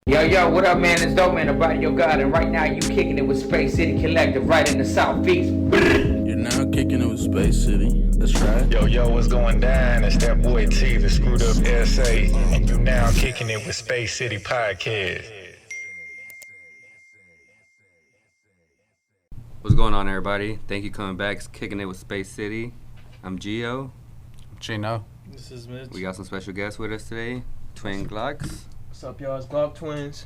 Yo, what up, man? It's Dope Man, the Body Your God, and right now you kicking it with Space City Collective right in the Southeast. You're now kicking it with Space City. That's right. Yo, what's going down? It's that boy T, the Screwed Up SA, and you now kicking it with Space City Podcast. What's going on, everybody? Thank you for coming back. It's Kicking It with Space City. I'm Gio. Chino. This is Mitch. We got some special guests with us today. Twin Glocks. What's up, y'all? It's Glock Twins.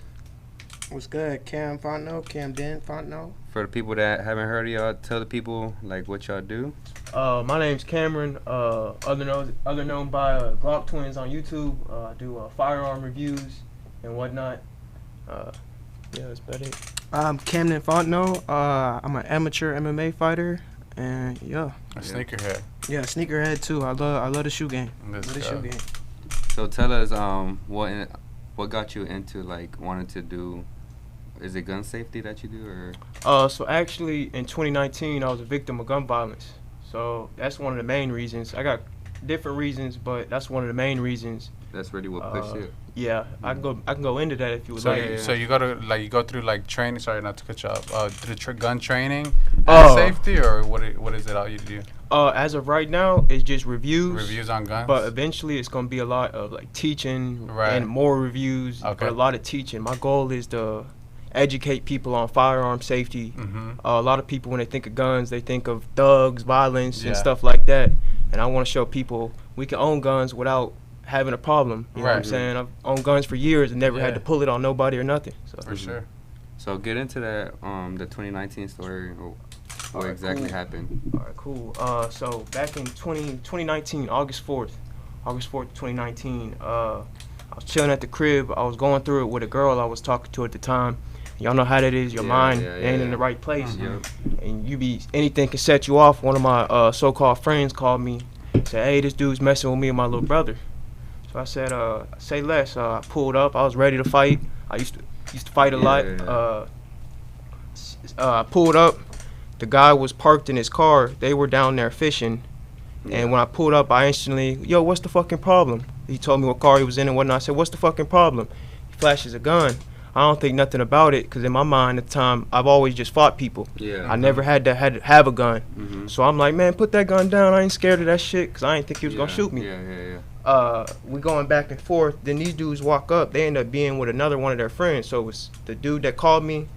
What's good? Camden Fontenot. For the people that haven't heard of y'all, tell the people like what y'all do. My name's Cameron, other known by Glock Twins on YouTube. I do firearm reviews and whatnot. Yeah, that's about it. I'm Camden Fontenot. I'm an amateur MMA fighter, and A sneakerhead. yeah, sneakerhead too. I love the shoe game. So tell us what got you into like wanting to do. Is it gun safety that you do, or? So actually, in 2019, I was a victim of gun violence. So that's one of the main reasons. I got different reasons, but that's one of the main reasons. That's really what pushed you. Yeah, I can go into that if you would So, like. so you go through like training. Sorry, not to cut you off. Through gun training, and safety, or what is it all you do? As of right now, it's just reviews. Reviews on guns. But eventually, it's gonna be a lot of like teaching Right. and more reviews. Okay. But a lot of teaching. My goal is to educate people on firearm safety. Mm-hmm. A lot of people, when they think of guns, they think of thugs, violence, Yeah. and stuff like that. And I want to show people we can own guns without having a problem. You know what I'm Right. saying? I've owned guns for years and never had Yeah. to pull it on nobody or nothing. So. For sure. So get into that the 2019 story. Or what Alright, exactly cool. happened? All right, cool. So back in 2019, August 4th, 2019, I was chilling at the crib. I was going through it with a girl I was talking to at the time. Y'all know how that is. Your mind ain't in the right place. Mm-hmm. And anything can set you off. One of my so-called friends called me, said, "Hey, this dude's messing with me and my little brother." So I said, "Say less." I pulled up. I was ready to fight. I used to fight a lot. I pulled up. The guy was parked in his car. They were down there fishing. And when I pulled up, I instantly, "Yo, what's the fucking problem?" He told me what car he was in and whatnot. I said, "What's the fucking problem?" He flashes a gun. I don't think nothing about it, because in my mind at the time, I've always just fought people. Yeah. I never had to have a gun. Mm-hmm. So I'm like, "Man, put that gun down. I ain't scared of that shit," because I didn't think he was going to shoot me. Yeah. We going back and forth. Then these dudes walk up. They end up being with another one of their friends. So it was the dude that called me,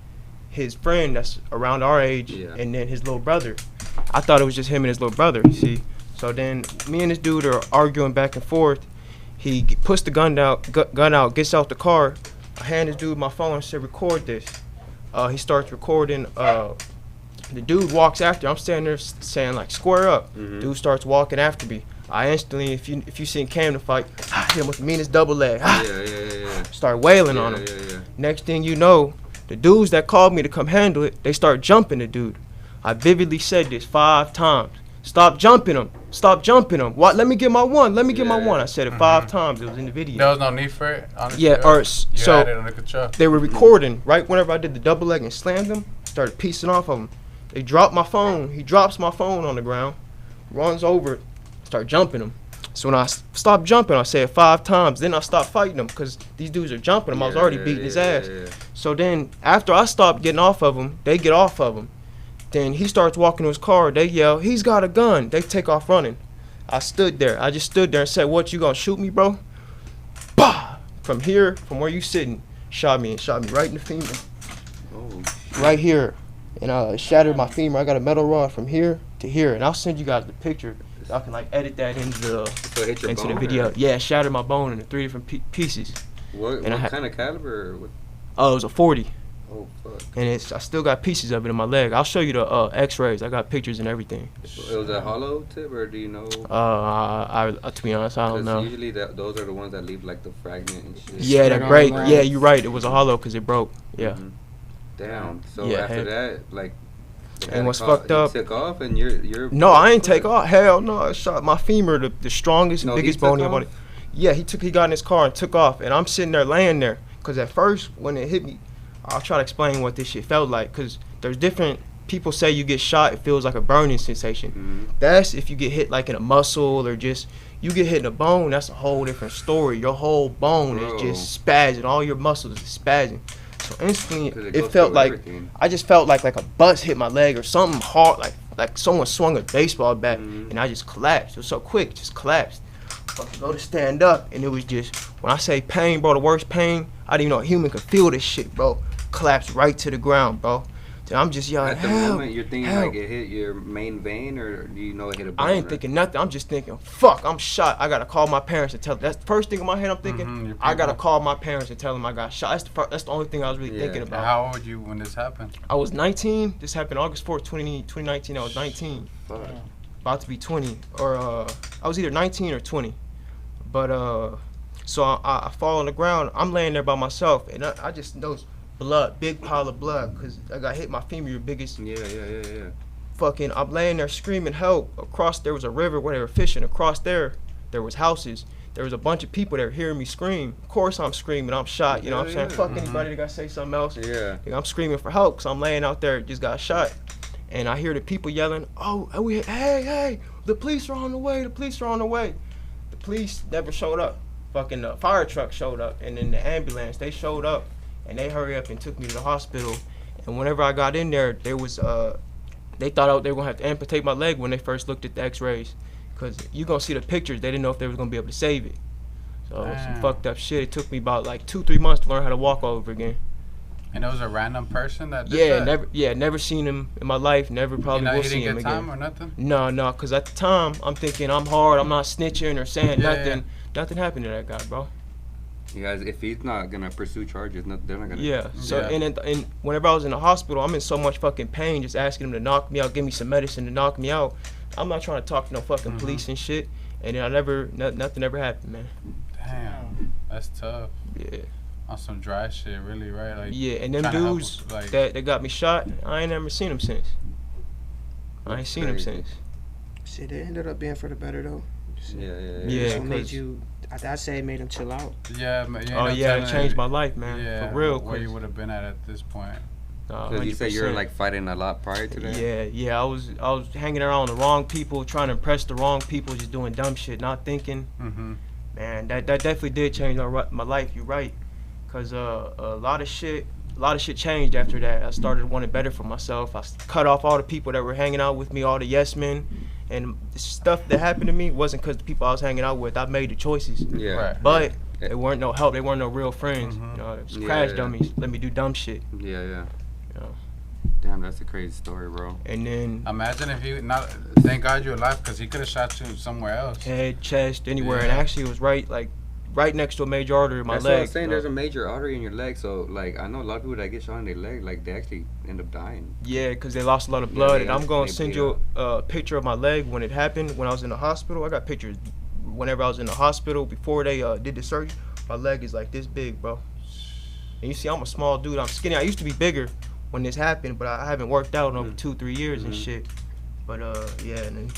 his friend that's around our age, and then his little brother. I thought it was just him and his little brother, you see. So then me and this dude are arguing back and forth. He puts the gun out, gets out the car. I hand this dude my phone and said, "Record this." He starts recording. The dude walks after. I'm standing there saying like, "Square up." Mm-hmm. Dude starts walking after me. I instantly, if you seen Camden fight, hit him with the meanest double leg. Start wailing on him. Next thing you know, the dudes that called me to come handle it, they start jumping the dude. I vividly said this 5 times. "Stop jumping him. Stop jumping him. What? Let me get my one. Let me get my one." I said it 5 times. It was in the video. There was no need for it. Honestly, Yeah, or you so had it under control. they were recording right whenever I did the double leg and slammed them. Started piecing off of him. They dropped my phone. He drops my phone on the ground, runs over it, start jumping him. So when I stopped jumping, I said it 5 times. Then I stopped fighting him because these dudes are jumping him. I was already beating his ass. So then after I stopped getting off of him, they get off of him. Then he starts walking to his car. They yell, "He's got a gun." They take off running. I stood there. I just stood there and said, "What, you gonna shoot me, bro?" Bah! From where you sitting, shot me right in the femur. Right here. And it shattered my femur. I got a metal rod from here to here. And I'll send you guys the picture. Y'all can like edit that into the video. Yeah, it shattered my bone into 3 different pieces. What kind of caliber? Or what? Oh, it was a 40. Oh, fuck. And I still got pieces of it in my leg. I'll show you the x-rays. I got pictures and everything. It was a hollow tip, or do you know? To be honest, I don't know. Usually those are the ones that leave like the fragment and shit. Yeah, they're great. Yeah, you're right. It was a hollow because it broke. Yeah. Mm-hmm. Damn. So Yeah, after that, like. And what's fucked up? He took off, and you're. No, I ain't take off. Hell no. I shot my femur, the strongest, biggest bone in your body. Yeah, he got in his car and took off, and I'm sitting there laying there. Cause at first when it hit me, I'll try to explain what this shit felt like. Cause there's different people say you get shot, it feels like a burning sensation. That's if you get hit like in a muscle or just you get hit in a bone. That's a whole different story. Your whole bone is just spazzing. All your muscles is spazzing. So instantly, it felt like I just felt like a bus hit my leg or something hard, like someone swung a baseball bat, and I just collapsed. It was so quick, just collapsed. Fucking go to stand up, and it was just, when I say pain, bro, the worst pain, I didn't even know a human could feel this shit, bro. Collapsed right to the ground, bro. So I'm just yelling, At the help, moment, you're thinking help. like it hit your main vein, or do you know it hit a bone? I ain't thinking nothing. I'm just thinking, fuck, I'm shot. I gotta call my parents and tell them. That's the first thing in my head I'm thinking. I gotta call my parents and tell them I got shot. That's the only thing I was really thinking about. How old were you when this happened? I was 19. This happened August 4th, 2019. I was 19. Fuck. About to be 20. Or I was either 19 or 20. But so I fall on the ground. I'm laying there by myself, and I just noticed blood, big pile of blood, because I got hit my femur, your biggest. Yeah. Fucking, I'm laying there screaming help. Across there was a river where they were fishing. Across there was houses. There was a bunch of people that were hearing me scream. Of course I'm screaming. I'm shot. You know what I'm saying? Fuck anybody that got to say something else. Yeah. I'm screaming for help because I'm laying out there, just got shot. And I hear the people yelling, oh, hey, the police are on the way. The police are on the way. The police never showed up. Fucking the fire truck showed up, and then the ambulance, they showed up, and they hurried up and took me to the hospital. And whenever I got in there, there was they thought they were gonna have to amputate my leg when they first looked at the X-rays, cause you gonna see the pictures. They didn't know if they was gonna be able to save it. So some fucked up shit. It took me about like 2-3 months to learn how to walk all over again. And it was a random person that did that? Never seen him in my life. Never probably will see him again. Time or nothing? No, cause at the time I'm thinking I'm hard. I'm not snitching or saying nothing. Nothing happened to that guy, bro. You guys, if he's not gonna pursue charges, they're not gonna. Yeah. So and whenever I was in the hospital, I'm in so much fucking pain, just asking them to knock me out, give me some medicine to knock me out. I'm not trying to talk to no fucking police and shit. And then nothing ever happened, man. Damn, that's tough. Yeah. On some dry shit, really, right? Like, yeah, and them dudes that got me shot, I ain't never seen them since. I ain't seen them since. Shit, it ended up being for the better though. Yeah. So made you. I'd say it made him chill out. Yeah. It changed my life, man. Yeah, for real. Where you would have been at this point. Because you said you were like fighting a lot prior to that. Yeah. I was hanging around the wrong people, trying to impress the wrong people, just doing dumb shit, not thinking. Man, that definitely did change my life. You're right. Cause a lot of shit changed after that. I started wanting better for myself. I cut off all the people that were hanging out with me, all the yes men, and the stuff that happened to me wasn't cause the people I was hanging out with. I made the choices. Yeah. Right. But they weren't no help. They weren't no real friends. You know, it was crash dummies. Let me do dumb shit. Yeah. You know. Damn, that's a crazy story, bro. And then imagine if he not. Thank God you're alive, cause he could have shot you somewhere else. Head, chest, anywhere, and actually it was right next to a major artery in my leg. That's what I'm saying. There's a major artery in your leg, so like I know a lot of people that get shot in their leg, like they actually end up dying. Yeah, because they lost a lot of blood, and I'm gonna send you a picture of my leg when it happened. When I was in the hospital, I got pictures. Whenever I was in the hospital before they did the surgery, my leg is like this big, bro. And you see, I'm a small dude. I'm skinny. I used to be bigger when this happened, but I haven't worked out in over 2-3 years and shit. But yeah, and then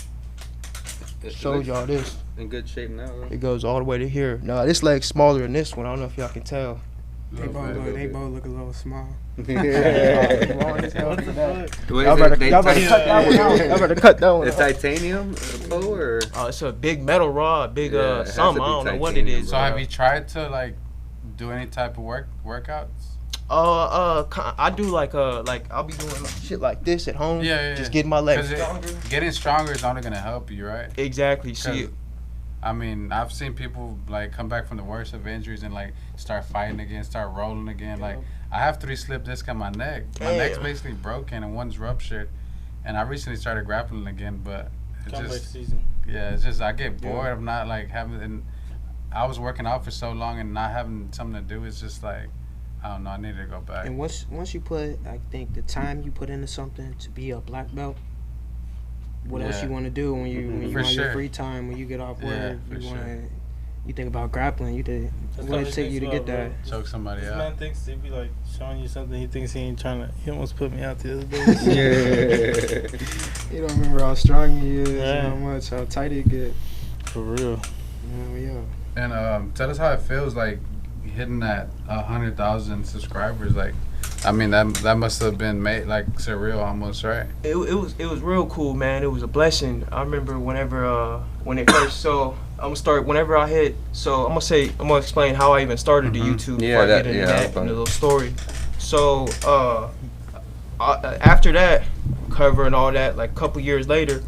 showed y'all this. In good shape now, bro. It goes all the way to here. Nah, this leg's smaller than this one. I don't know if y'all can tell. They both look a little small. Y'all better cut that one The titanium or? It's a big metal rod, big something. I don't know what it is. So have you tried to like do any type of workouts? I do like I'll be doing shit like this at home. Yeah. Just getting my legs stronger. Getting stronger is only gonna help you, right? Exactly. See. I mean, I've seen people like come back from the worst of injuries and like start fighting again, start rolling again. Like I have 3 slip discs on my neck. My neck's basically broken and one's ruptured. And I recently started grappling again, but it's just I get bored of not like having. And I was working out for so long and not having something to do. It's just like I don't know. I need to go back. And once you put, I think the time you put into something to be a black belt. What else you want to do when you on your free time, when you get off work? You think about grappling. What it take you to get that? Choke somebody out. This man thinks he be like showing you something. He thinks he ain't trying to. He almost put me out the other day. You don't remember how strong he is, how much, how tight he get. For real. Yeah. And tell us how it feels like hitting that 100,000 subscribers. Like, I mean, that must have been made like surreal almost, right? It was real cool, man. It was a blessing. I remember when it first. So I'm gonna start whenever I hit. So I'm gonna explain how I even started the YouTube before I get into that and the little story. So after that cover and all that, like a couple years later,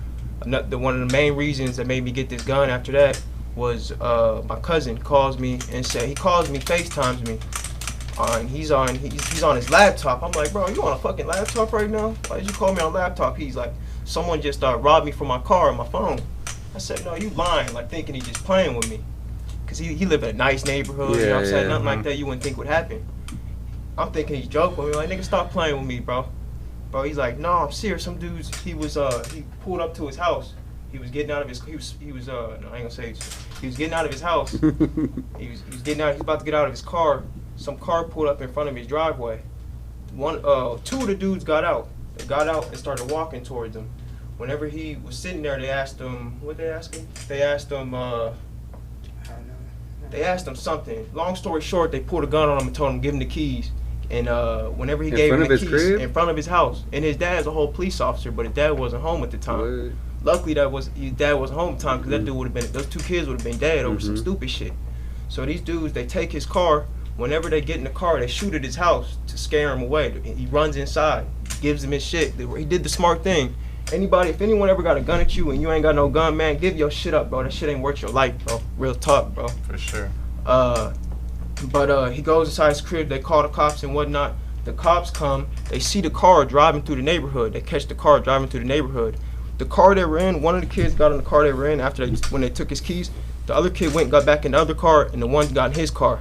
one of the main reasons that made me get this gun after that was my cousin calls me and FaceTimes me. He's on his laptop. I'm like, bro, you on a fucking laptop right now? Why did you call me on a laptop? He's like, someone just robbed me from my car and my phone. I said, no, you lying, like thinking he's just playing with me. Cause he lived in a nice neighborhood, you know what I'm saying? Nothing like that you wouldn't think would happen. I'm thinking he's joking with me, like, nigga, stop playing with me, bro. Bro, he's like, no, I'm serious. Some dudes, he pulled up to his house. He was getting out of his, no, I ain't gonna say it. He was getting out of his house. he was about to get out of his car. Some car pulled up in front of his driveway. Two of the dudes got out. They got out and started walking towards him. Whenever he was sitting there, they asked him, what they ask him? They asked him something. Long story short, they pulled a gun on him and told him give him the keys. And whenever he gave him the keys in front of his house, and his dad's a whole police officer, but his dad wasn't home at the time. What? Luckily, his dad wasn't home at the time because that dude would have been, those two kids would have been dead over some stupid shit. So these dudes, they take his car. Whenever they get in the car, they shoot at his house to scare him away. He runs inside, gives him his shit. He did the smart thing. If anyone ever got a gun at you and you ain't got no gun, man, give your shit up, bro. That shit ain't worth your life, bro. Real talk, bro. For sure. But he goes inside his crib. They call the cops and whatnot. The cops come. They see the car driving through the neighborhood. They catch the car driving through the neighborhood. The car they were in, one of the kids got in the car they were in when they took his keys. The other kid went and got back in the other car, and the one got in his car.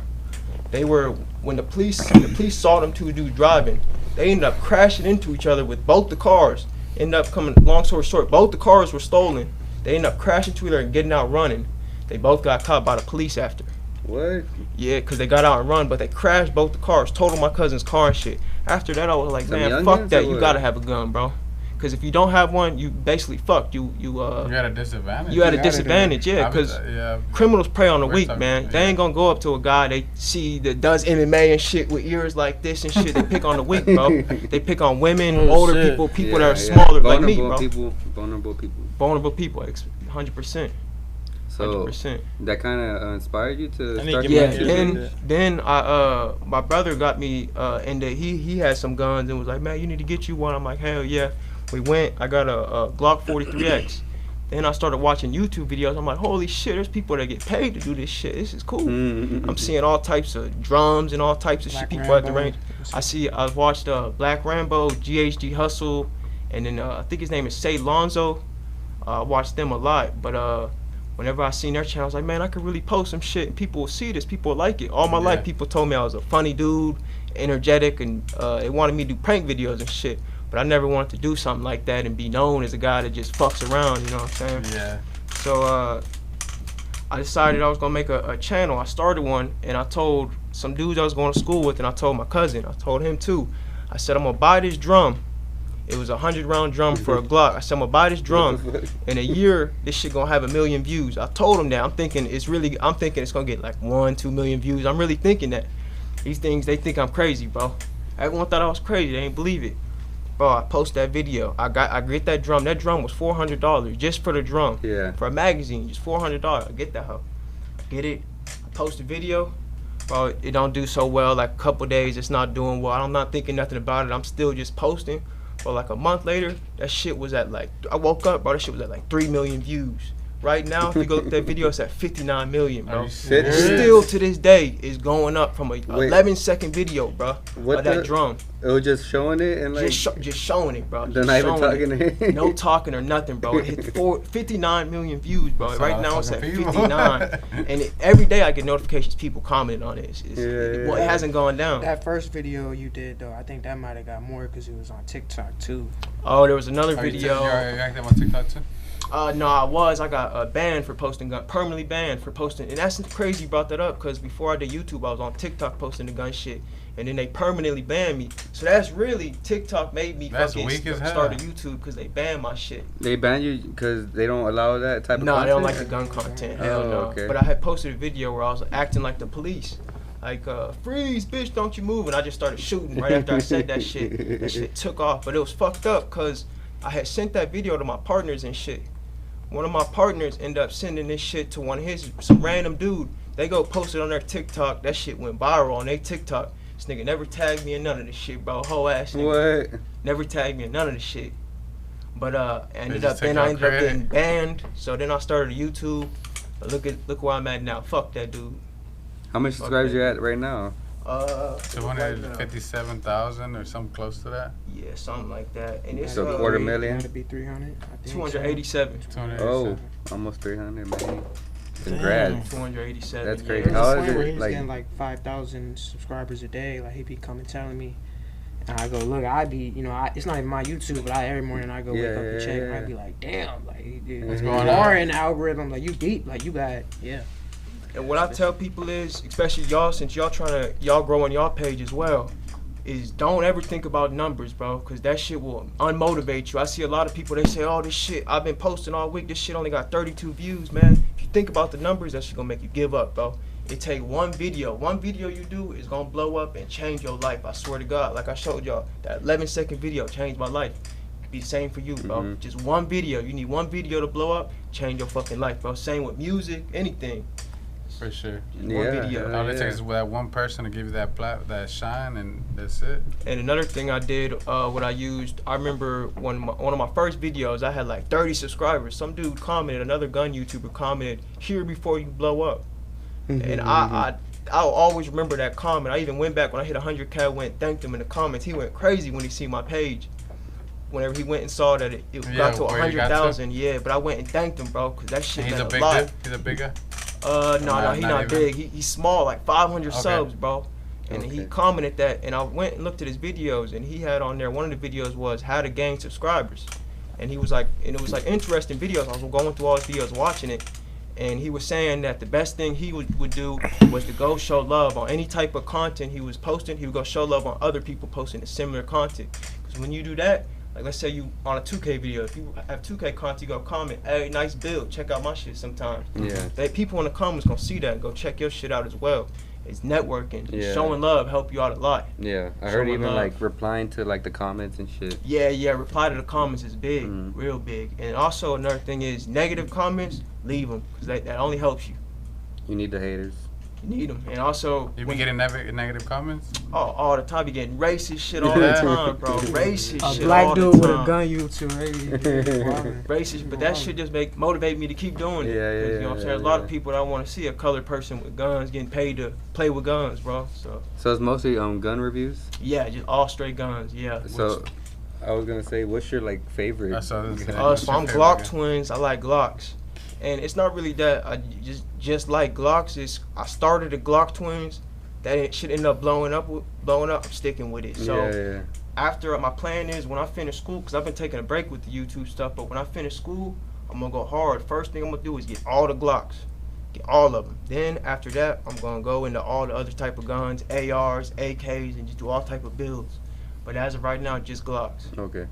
When the police saw them two dudes driving, they ended up crashing into each other with both the cars. Long story short, both the cars were stolen. They ended up crashing into each other and getting out running. They both got caught by the police after. What? Yeah, because they got out and run, but they crashed both the cars, totaled my cousin's car and shit. After that, I was like, man, fuck that. You gotta have a gun, bro. Because if you don't have one, you basically fucked. You at a disadvantage. You at a disadvantage, yeah. Because criminals prey on the weak, man. They ain't gonna go up to a guy they see that does MMA and shit with ears like this and shit. They pick on the weak, bro. They pick on women, older people that are smaller like me, bro. Vulnerable people, 100%. So 100%. That kind of inspired you to start. Yeah. Then my brother got me, and he had some guns and was like, man, you need to get you one. I'm like, hell yeah. We went. I got a Glock 43X. Then I started watching YouTube videos. I'm like, holy shit, there's people that get paid to do this shit. This is cool. I'm seeing all types of drums and all types of shit. People at the range. I watched Black Rambo, GHG Hustle, and then I think his name is Say Lonzo. I watched them a lot, but whenever I seen their channel, I was like, man, I could really post some shit and people will see this, people will like it. All my life, people told me I was a funny dude, energetic, and they wanted me to do prank videos and shit. But I never wanted to do something like that and be known as a guy that just fucks around, you know what I'm saying? Yeah. So I decided I was gonna make a channel. I started one and I told some dudes I was going to school with, and I told my cousin, I told him too. I said, I'm gonna buy this drum. It was a 100-round drum for a Glock. I said, I'm gonna buy this drum. In a year, this shit gonna have 1 million views. I told him that. I'm thinking it's gonna get like 1-2 million views. I'm really thinking that. These things, they think I'm crazy, bro. Everyone thought I was crazy. They ain't believe it. Bro, I post that video. I get that drum. That drum was $400 just for the drum. Yeah. For a magazine, just $400. I get that hoe. I get it. I post a video. Bro, it don't do so well. Like a couple days, it's not doing well. I'm not thinking nothing about it. I'm still just posting. But like a month later, that shit was at like, I woke up, bro, that shit was at like 3 million views. Right now, if you go look at that video, it's at 59 million, bro. Still to this day is going up from a 11-second video, bro, of that drum. It was just showing it and like just showing it, bro. They're not even talking to him. No talking or nothing, bro. It hit 59 million views, bro. Right now it's at 59, and every day I get notifications, people commenting on it. Well, it hasn't gone down. That first video you did though, I think that might have got more because it was on TikTok too. Oh, there was another video. You're active on TikTok too? No, I got banned for posting gun, permanently banned for posting, and that's crazy you brought that up because before I did YouTube, I was on TikTok posting the gun shit, and then they permanently banned me. So that's really, TikTok made me fucking start a YouTube because they banned my shit. They banned you because they don't allow that type of content? No, they don't like the gun content. Hell no. Okay. But I had posted a video where I was acting like the police. like, freeze, bitch, don't you move. And I just started shooting right after I said that shit. That shit took off. But it was fucked up because I had sent that video to my partners and shit. One of my partners ended up sending this shit to one of some random dude. They go post it on their TikTok. That shit went viral on their TikTok. This nigga never tagged me in none of this shit, bro. Whole ass nigga. What? Never tagged me in none of this shit. But I ended up getting banned. So then I started YouTube. But look where I'm at now. Fuck that dude. How many subscribers you at right now? 257,000 or something close to that. Yeah, something like that. And it's a quarter million. That'd be 300. 287. Oh, almost 300, man. Congrats. 287. That's crazy. How is it? He's getting like 5,000 subscribers a day. Like he be coming telling me, and I go, look, I be, it's not even my YouTube, but every morning I go wake up and check, and I be like, damn, like what's going on in the algorithm? Like you deep, like you got, yeah. And what I tell people is, especially y'all, since y'all grow on y'all page as well, is don't ever think about numbers, bro, because that shit will unmotivate you. I see a lot of people, they say, oh, this shit, I've been posting all week, this shit only got 32 views, man. If you think about the numbers, that shit gonna make you give up, bro. It take one video you do is gonna blow up and change your life, I swear to God. Like I showed y'all, that 11-second video changed my life. It could be the same for you, bro. Just one video, you need one video to blow up, change your fucking life, bro. Same with music, anything. For sure. One video. All it takes is that one person to give you that shine, and that's it. And another thing I did, what I used, I remember one of my first videos, I had like 30 subscribers. Some dude commented, another gun YouTuber commented, "Here before you blow up." And I'll always remember that comment. I even went back when I hit 100K, thanked him in the comments. He went crazy when he see my page. Whenever he went and saw that it got to 100,000, but I went and thanked him, bro, because that shit meant a lot. He's a big guy? No, he's not big. He's small, like 500 subs, bro. And he commented that, and I went and looked at his videos, and he had on there, one of the videos was how to gain subscribers. And he was like, and it was like interesting videos. I was going through all his videos, watching it, and he was saying that the best thing he would do was to go show love on any type of content he was posting. He would go show love on other people posting a similar content. Because when you do that, like let's say you on a 2K video, if you have 2K content, you go comment, hey, nice build, check out my shit sometimes. People in the comments gonna see that and go check your shit out as well. It's networking. Showing love help you out a lot. Yeah, I heard even like replying to like the comments and shit. Yeah, reply to the comments is big, real big. And also another thing is negative comments, leave them, because that only helps you. You need the haters. You need them. And also, you be getting negative comments? Oh, all the time. You getting racist shit all the time, bro. Racist shit. A black dude with a gun, you too. Racist, but that shit just motivate me to keep doing it. Yeah. You know what I'm saying? A lot of people that want to see a colored person with guns getting paid to play with guns, bro. So it's mostly gun reviews? Yeah, just all straight guns. Yeah. So I was gonna say, what's your like favorite? So I'm Glock twins. I like Glocks. And it's not really that I just like Glocks. I started the Glock twins. That shit ended up blowing up. I'm sticking with it. So after my plan is when I finish school, because I've been taking a break with the YouTube stuff, but when I finish school, I'm gonna go hard. First thing I'm gonna do is get all the Glocks, get all of them. Then after that, I'm gonna go into all the other type of guns, ARs, AKs, and just do all type of builds. But as of right now, just Glocks. Okay.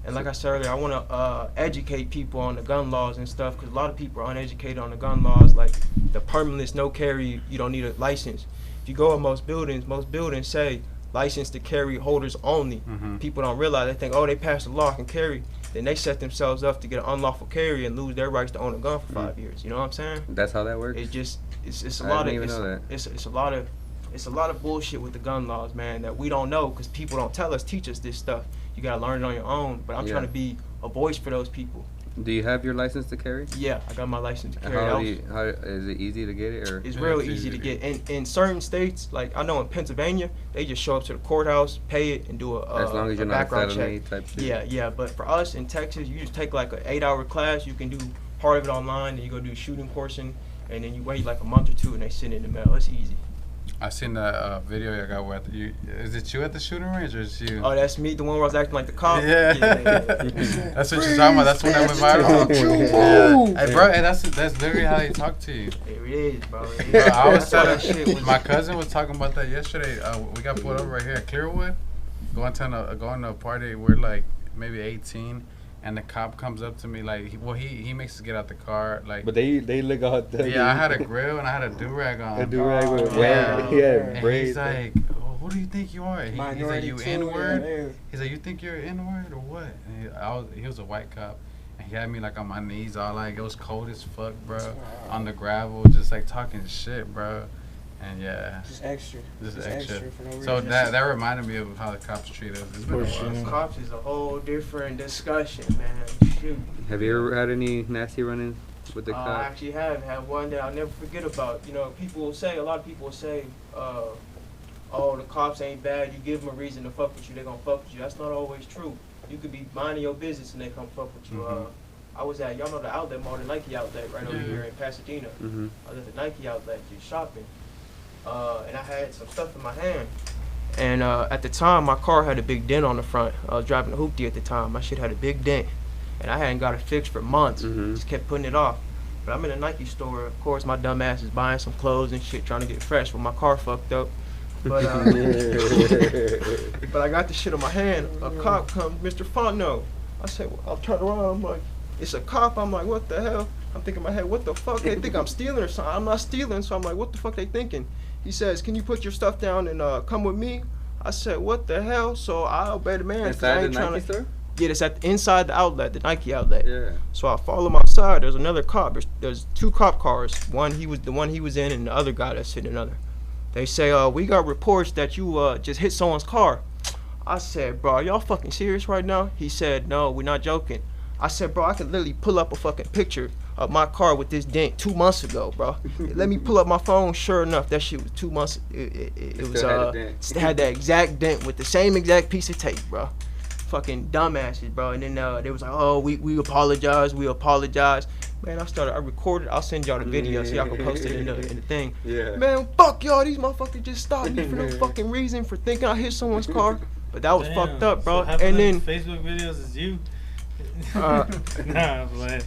And like I said earlier, I want to educate people on the gun laws and stuff, because a lot of people are uneducated on the gun laws, like the permitless no carry, you don't need a license. If you go in most buildings say license to carry holders only. People don't realize, they think, oh, they passed a law and carry. Then they set themselves up to get an unlawful carry and lose their rights to own a gun for 5 years. You know what I'm saying? That's how that works? It's a lot of, it's a lot of bullshit with the gun laws, man, that we don't know because people don't teach us this stuff. You gotta learn it on your own. But I'm trying to be a voice for those people. Do you have your license to carry? Yeah, I got my license to carry. How is it easy to get it? Or? It's real easy to get. In certain states, like I know in Pennsylvania, they just show up to the courthouse, pay it, and do as long as you're not a felony type shit. Yeah. But for us in Texas, you just take like an 8-hour class. You can do part of it online, and you go do shooting portion, and then you wait like a month or two, and they send it in the mail. It's easy. I seen the video you got with you. Is it you at the shooting range or is it you? Oh, that's me, the one where I was acting like the cop. Yeah. That's what you're talking about. That's when that went viral. Hey, bro, that's literally how they talk to you. It is, bro. I was telling my cousin was talking about that yesterday. We got pulled over right here at Clearwood, going to a party. We're like maybe 18, And the cop comes up to me like, he makes us get out the car like. But they look out. Yeah, I had a grill and I had a do-rag on. A do-rag with yeah. braids. He's like, oh, who do you think you are? He's like, you N-word? He's like, you think you're an N-word or what? And he was a white cop. And he had me like on my knees all like, it was cold as fuck, bro. On the gravel, just like talking shit, bro. And yeah. Just extra for no reason. So that reminded me of how the cops treat us. It's been a while. Cops is a whole different discussion, man. Shoot. Have you ever had any nasty run-ins with the cops? I actually have had one that I'll never forget about. You know, a lot of people will say, oh, the cops ain't bad. You give them a reason to fuck with you, they're gonna fuck with you. That's not always true. You could be minding your business and they come fuck with you. I was at, y'all know the outlet mall, the Nike outlet right over here in Pasadena. I was at the Nike outlet just shopping. And I had some stuff in my hand. And at the time, my car had a big dent on the front. I was driving a hoopty at the time. My shit had a big dent. And I hadn't got it fixed for months. Just kept putting it off. But I'm in a Nike store. Of course, my dumb ass is buying some clothes and shit, trying to get fresh. But my car fucked up. But but I got the shit in my hand. A cop comes, Mr. Fontenot. I said, well, I'll turn around. I'm like, it's a cop. I'm like, what the hell? I'm thinking in my head, what the fuck? They think I'm stealing or something. I'm not stealing. So I'm like, what the fuck they thinking? He says, can you put your stuff down and come with me? I said, what the hell? So I obey the man. Inside the Nike store? Yeah, it's inside the outlet, the Nike outlet. Yeah. So I follow him outside. There's another cop. There's two cop cars. The one he was in, and the other guy that's in another. They say, we got reports that you just hit someone's car. I said, bro, are y'all fucking serious right now? He said, no, we're not joking. I said, bro, I could literally pull up a fucking picture of my car with this dent 2 months ago, bro. Let me pull up my phone. Sure enough, that shit was 2 months. It was had that exact dent with the same exact piece of tape, bro. Fucking dumbasses, bro. And then they was like, oh, we apologize, Man, I recorded. I'll send y'all the video so y'all can post it in the thing. Yeah. Man, fuck y'all. These motherfuckers just stopped me for no fucking reason for thinking I hit someone's car. But that was fucked up, bro. So and then Facebook videos is you. Nah, but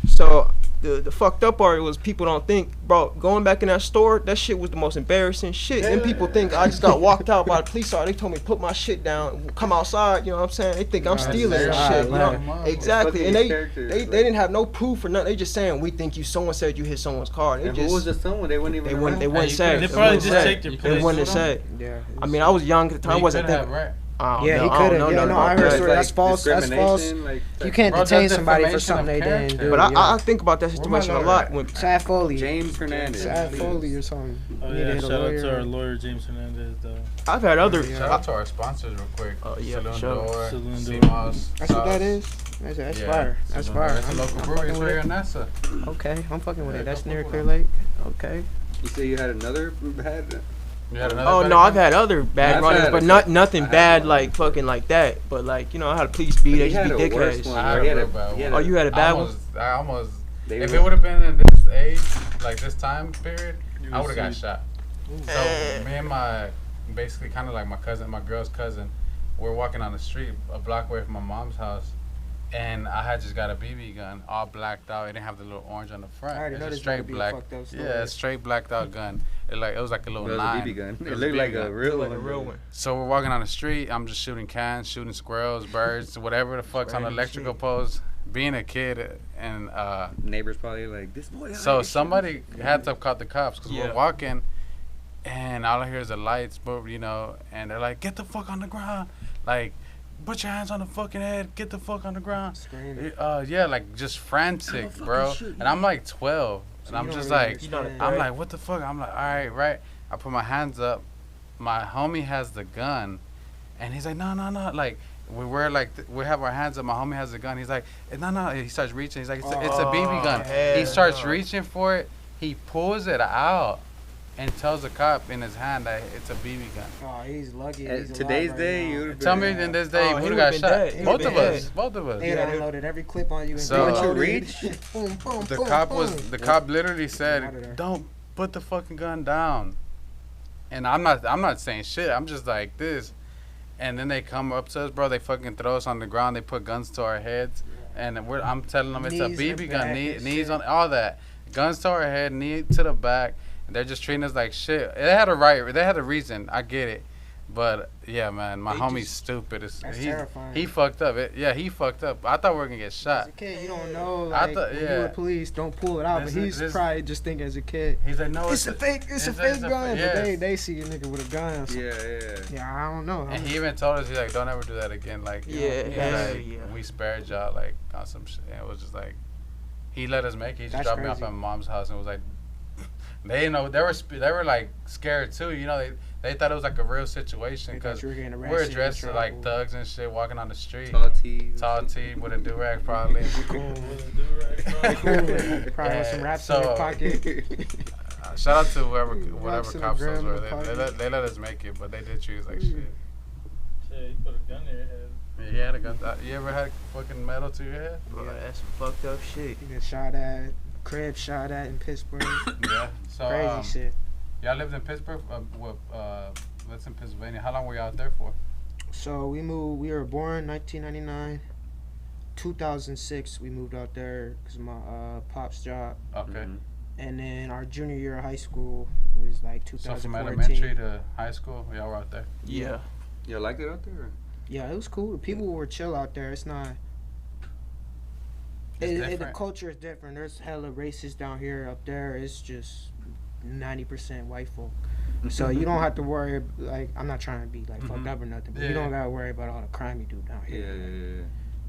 so the fucked up part was people don't think, bro, going back in that store, that shit was the most embarrassing shit. And people think I just got walked out by the police officer. They told me to put my shit down, come outside, you know what I'm saying? They think I'm stealing and shit, you know? Exactly. And they didn't have no proof or nothing. They just saying, we think someone said you hit someone's car. They and just, who was the someone? They wouldn't even They wouldn't say. They probably just checked your place. They wouldn't say. Yeah. I mean, I was young at the time. I wasn't thinking. Right? Yeah, he could have. Yeah, no, I heard story. That's false. That's false. Like, You can't detain somebody for something they didn't do. But I think about that situation a lot. When Sad Foley. James Hernandez. Sad Foley or something. Oh yeah, shout out to our lawyer James Hernandez though. I've had other. Shout out to our sponsors real quick. Oh yeah, Saloon sure. Door, Saloon CMOS, That's what that is. That's fire. That's fire. That's a local brewery. It's right here in NASA. Okay, I'm fucking with Yeah, it. That's go near for Clear it. Lake. Okay. You say you had another bad? You had another Oh bad no, I've one? had other bad I've runnings, had but a- nothing I had bad one. like fucking like that. But like, you know, I had a police beat. They He just had be a worse dickheads. one. I had a real bad one. Oh, you had a bad one? I almost. They If were- it would have been in this age, like this time period, You I would have got see. shot. So me and my, basically kind of like my girl's cousin, we're walking on the street a block away from my mom's house, and I had just got a BB gun, all blacked out. It didn't have the little orange on the front. I already It's know a this straight about to be a black. fucked up story. Yeah, a straight blacked out gun. It was like a little It was a 9. BB gun. It It was looked like BB a gun. real Like one. a real one. So we're walking on the street. I'm just shooting cans, shooting squirrels, birds, whatever the fuck's on the electrical poles. Being a kid and Neighbors probably like this boy. so somebody had to have caught the cops because Yeah. we're walking, and all I hear is the lights, but you know, and they're like, "Get the fuck on the ground!" Like, put your hands on the fucking head. Get the fuck on the ground. Screaming. Yeah, like just frantic, bro. And I'm like 12, and I'm you just don't really like, understand. I'm like, what the fuck? I'm like, all right, right. I put my hands up. My homie has the gun, and he's like, no. Like, we have our hands up. My homie has the gun. He's like, no. He starts reaching. He's like, it's a BB gun. He starts reaching for it. He pulls it out and tells the cop in his hand that it's a BB gun. Oh, he's lucky. At He's today's alive day, right you now. would've Tell me been- in this day, Oh, we he would have got would've been shot. dead. He Both would've of been us. dead. Both of us. They unloaded every clip on you. And So- did Don't you reach? Boom, boom, The boom, cop boom. literally Out of said, there. "Don't put the fucking gun down." And I'm not saying shit. I'm just like this. And then they come up to us, bro. They fucking throw us on the ground. They put guns to our heads, and I'm telling them it's a Knees BB and gun, back and knees shit. on all that, guns to our head, knee to the back. And they're just treating us like shit. They had a right. They had a reason. I get it. But yeah, man, my They homie's just- stupid. That's terrifying. He fucked up. He fucked up. I thought we were gonna get As shot. a kid, you don't know. I Like, thought- when you yeah. with police, don't pull it out. This but is- he's probably just thinking as a kid, He's like, no, it's a fake gun. yes. But they see a nigga with a gun. So, Yeah. yeah, I don't know. And he even told us, he's like, don't ever do that again. Like, you know, Yeah, he's hell like, yeah. we spared y'all like on some shit. And it was just like, he let us make it. He just That's dropped me off crazy. at my mom's house and was like, they didn't know, they were like scared too. You know, they thought it was like a real situation They thought because you were getting we're arrested, dressed in like trouble. thugs and shit, walking on the street. Tall tees. Tall tee with a do-rag probably. Cool. Probably Probably with some Yeah, raps in your so- pocket. Shout out to whatever Raps in the cops those gram were. in the pocket. They let us make it, but they did treat us like shit. Shit, you put a gun in your head. Yeah, he had a gun. You ever had fucking metal to your head? Bro, that's some fucked up shit. You get shot at, crib shot at in Pittsburgh. Yeah. So Crazy shit. y'all lived in Pittsburgh. That's in Pennsylvania. How long were you out there for? So we moved. We were born 1999. 2006, we moved out there because of my pop's job. Okay. Mhm. And then our junior year of high school was like So 2014. from elementary to high school, y'all were out there. Yeah. You like it out there? Or? Yeah, it was cool. The people were chill out there. It's not. The different. culture is different. There's hella racists down here. Up there, it's just 90% white folk. So you don't have to worry. Like, I'm not trying to be like fucked up or nothing, but Yeah, you don't yeah. gotta worry about all the crime you do down Yeah, here. yeah.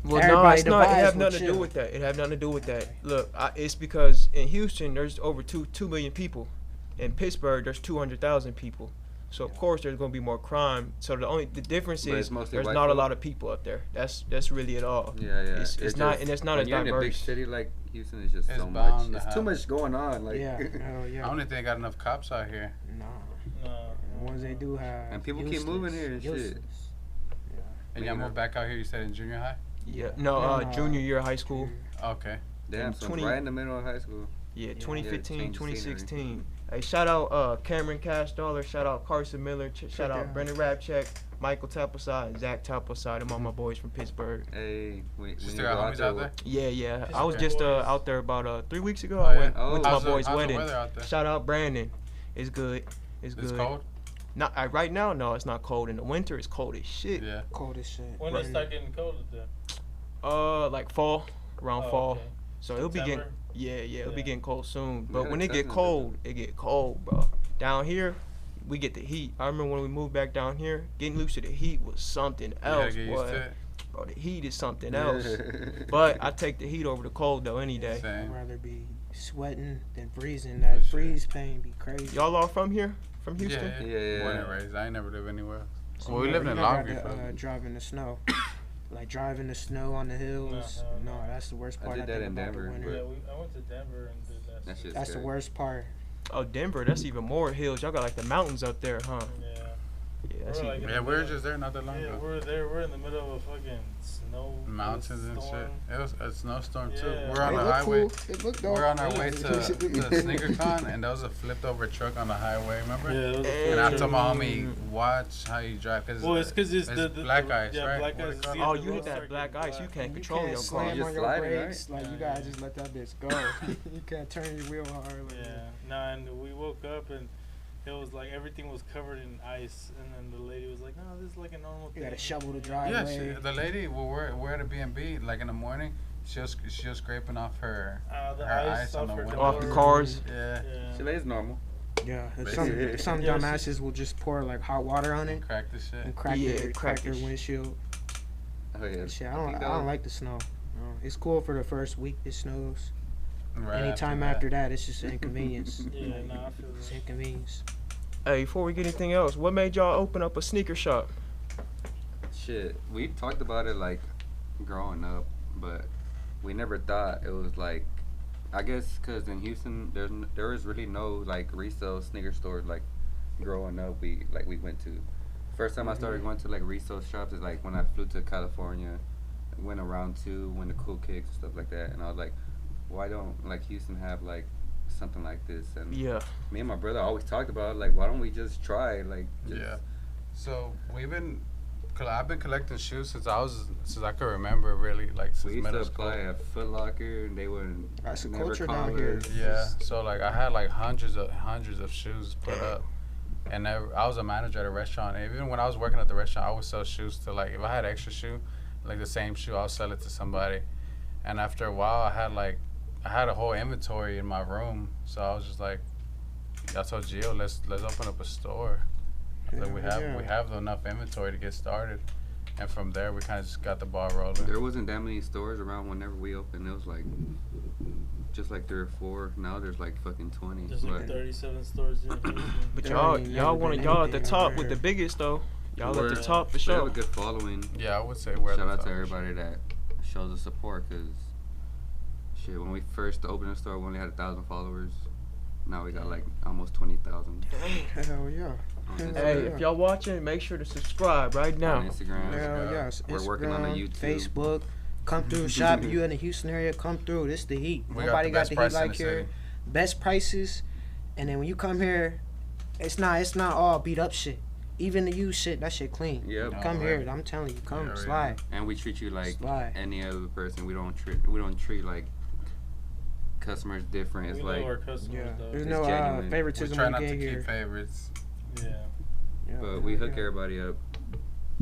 Well, no, Everybody it's not. It divides have will nothing to do chill. with that. It have nothing to do with that. Look, it's because in Houston there's over 2 million people. In Pittsburgh there's 200,000 people. So of course there's gonna be more crime. So the difference But is it's mostly there's white not a folk? lot of people up there. That's really it all. Yeah. It's not, and it's not when as you're in a big diverse. city like Houston, it's just It's so bound much. to It's too have- much going on. Like, Yeah, hell I yeah. don't think they got enough cops out here. Nah, No. the ones they do have. And people keep useless, moving here and shit. useless. And y'all Yeah. moved back out here. You said in junior high. Yeah. No, junior year of high school. Okay. damn, so 20 right in the middle of high school. Yeah, Yeah. 2015, Yeah, change the 2016. Hey, shout out Cameron Cash Dollar, shout out Carson Miller, shout out down. Brendan Rapcheck, Michael Taposide, and Zach Taposide. Them all my boys from Pittsburgh. Hey, we You need still to got go out homies there. out there? Yeah. I was Okay. just out there about 3 weeks ago. Oh, I yeah. went, Oh. went to my How's the- boy's how's the wedding. weather out there? Shout out Brandon. It's good. It's It's good. cold. Not right now. No, it's not cold. In the winter, it's cold as shit. Yeah. Cold as shit. When it start getting cold there? Like fall, around Oh, fall. okay. So it'll be getting September? it'll be Yeah. getting cold soon. But Yeah, when it get Texas cold, it get cold, bro. Down here, we get the heat. I remember when we moved back down here, getting used to the heat was something You gotta else, get used boy. to it. Bro, the heat is something else. But I take the heat over the cold though any day. I'd Same. rather be sweating than freezing. That For sure. freeze pain be crazy. Y'all all from here? From Yeah, Houston? Yeah. Born and raised. I ain't never lived anywhere. So Well, we you lived never- in you never Longview had to, for- drive in the snow. Like driving the snow on the hills. No. No, that's the worst I part. did that think in about Denver, the winter. Yeah, I went to Denver and did that. That shit. shit's That's the good. worst part. Oh, Denver, that's even more hills. Y'all got like the mountains up there, huh? Yeah. Yeah, that's We're even, like in Yeah, the we were middle- just there not that long Yeah, ago. we're there. We're in the middle of a fucking snow Mountains and storm. shit. It was a snowstorm too. Yeah. We're on They the look highway. cool. They look dope. We're on our They way look- to SneakerCon, and there was a flipped over truck on the highway. Remember? Yeah, it was a And I full told my truck. homie, watch how you drive, cause Well, it's because it's the black ice, yeah, right? black What ice. they call See it? if oh, the you hit roads that start black getting ice. You black. can't You control can't your car. slam Just on your sliding, brakes. right? Like you Yeah, gotta yeah. just let that bitch go. You can't turn your wheel hard. Like Yeah, no, and we woke up and it was like everything was covered in ice, and then the lady was like, "No, this is like a normal You thing." gotta shovel the Yeah, driveway. the lady, well, we're at a B&B, like in the morning, she was scraping off her The her ice on the off her window. Off the door. cars. Yeah. Yeah. Shit is normal. Yeah, and Basically. some Yeah, dumbasses will just pour like hot water on it Crack this shit. and crack Yeah, their crack their the sh- windshield. Oh yeah. Shit, I think don't like the snow. No, it's cool for the first week it snows. Right Anytime after that, it's just an inconvenience. Yeah, no, I feel It's that. inconvenience. Hey, before we get anything else, what made y'all open up a sneaker shop? Shit, we talked about it like growing up, but we never thought it was like. I guess because in Houston, there is really no like resale sneaker stores like growing up. We went to. First time I started going to like resale shops is like when I flew to California, went around to went to Cool Kicks and stuff like that, and I was like, why don't like Houston have like something like this? And Yeah. me and my brother always talked about like, why don't we just try like just, Yeah. So I've been collecting shoes since I could remember, really, like since We used to middle school. apply at Foot Locker, and they would That's a never culture call down here. us. Yeah. So like I had like hundreds of shoes put up, And I was a manager at a restaurant. And even when I was working at the restaurant, I would sell shoes to, like, if I had extra shoe, like the same shoe, I'll sell it to somebody. And after a while, I had a whole inventory in my room. So I was just like, I told Gio, let's open up a store. Like we have enough inventory to get started. And from there, we kind of just got the ball rolling. There wasn't that many stores around whenever we opened. It was like just like 3 or 4. Now there's like fucking 20. There's like 37 stores in Houston. But y'all at the top with the biggest though. Y'all at the top for We have sure. a good following. Yeah, I would say we're Shout the out top to for everybody that shows the support, because shit, when we first opened the store, we only had 1,000 followers. Now we got like almost 20,000. Hell yeah. Hey, if y'all watching, make sure to subscribe right now. On Instagram. Hell yes. We're working on a Instagram, YouTube. Facebook. Come through, shop. You in the Houston area, come through. This the heat. We Nobody got the heat price in like the here. city. Best prices, and then when you come here, it's not all beat up shit. Even the used shit, that shit clean. Yep. Come Alright. here, I'm telling you, come Yeah, slide. And we treat you like Slide. any other person. We don't treat like customers different. It's We like know our customers, Yeah, though. there's It's no genuine. We favoritism try when not you to get keep here. favorites. Yeah. Yeah, but we hook yeah. everybody up.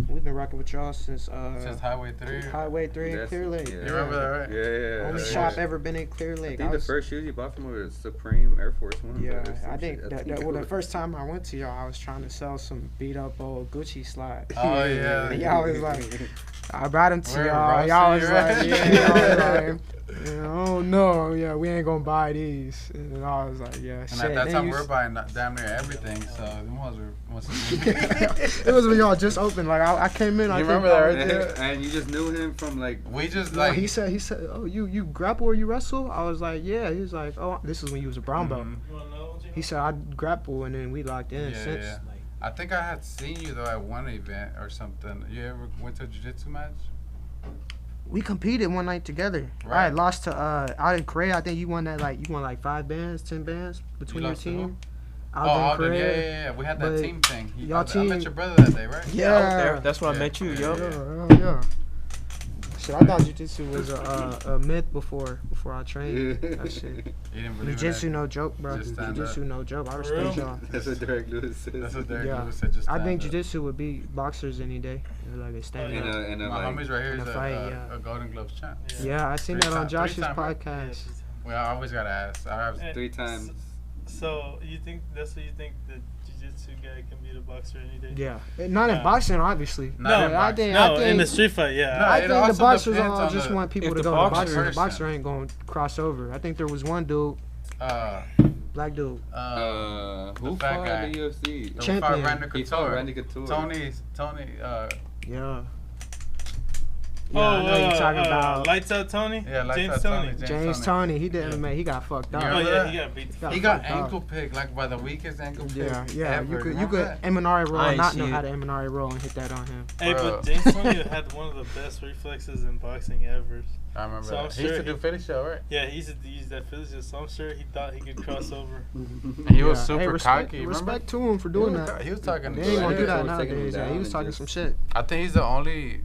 We've been rocking with y'all since Since Highway 3. Highway 3 in That's- Clear Lake. yeah. You remember that, right? Yeah. Only yeah. shop ever been in Clear I Lake. think the first shoes you bought from was Supreme Air Force One. Yeah, I think the first time I went to y'all, I was trying to sell some beat up old Gucci slides. Oh, yeah. And y'all was like, I brought them to We're y'all. Y'all was roasting you, like, right? yeah, y'all was like, oh no, yeah, we ain't gonna buy these. And I was like, yeah, And shit. at that Then time, you we were buying damn near everything, so them ones were. it was when y'all just opened. Like I came in. I You think remember that, right? And, Yeah. and you just knew him from like We just No, like. he said, oh, you grapple or you wrestle? I was like, yeah. He was like, oh, this is when you was a brown belt. Mhm. You wanna know, Gino? He said, I grapple, and then we locked in Yeah, since. yeah. I think I had seen you though at one event or something. You ever went to a jiu-jitsu match? We competed one night together. Right. I had lost to out in Korea. I think you won that like 5 bands, 10 bands between your lost to who? team. Alden, yeah. We had that But team thing. y'all I met team- your brother that day, right? Yeah, I was there. That's when I Yeah. met you, yo. Yeah. Shit, I thought jiu-jitsu was a myth before I trained. That shit. You didn't believe Jiu-jitsu that? no joke, bro. Just stand Jiu-jitsu up. no joke. I For respect real? y'all. that's what Derek Lewis says. That's what Derek Yeah. Lewis said. Just I stand think up. jiu-jitsu would beat boxers any day. Like a stand And up. and My like, homies right here in is a fight, yeah. a Golden Gloves champ. Yeah, I seen Three that on time- Josh's three-time, right? podcast. Well, I always gotta ask. I have Eh, 3 times. So you think that's what you think the jiu-jitsu guy can beat a boxer any day? Yeah, not in Yeah. boxing, obviously. Not in I boxing. think, No, I think, in the street fight, yeah. No, I it think the also boxers depends all on just the- want people if to the go to boxer boxing. The person. boxer ain't going to cross over. I think there was one dude, uh, black dude. Who fat fought guy. at the UFC? the Champion. fight Randy He fought Couture. Randy Couture. Tony, Yeah. Oh, I know you're talking about Lights Out Tony? Yeah, Lights James Out Tony. Tony. James Tony. He did MMA. He got fucked up. You Oh, remember yeah, that? he got beat the fuck he up. got fucked up. ankle picked like by the weakest ankle pick Yeah. You ever. could Remember that? M&R roll I and ain't not see know it. how to M&R roll and hit that on him. Hey, Bro. but James Tony had one of the best reflexes in boxing ever. I remember So I'm that. He used sure to do Philly show, right? Yeah, he used to use that physical, so I'm sure he thought he could cross over. And he was Yeah. super Hey, respect, cocky. Remember? respect to him for doing that. He was talking. They ain't gonna do shit. that was taking him nowadays. Yeah, he down was and talking just- some shit. I think he's the only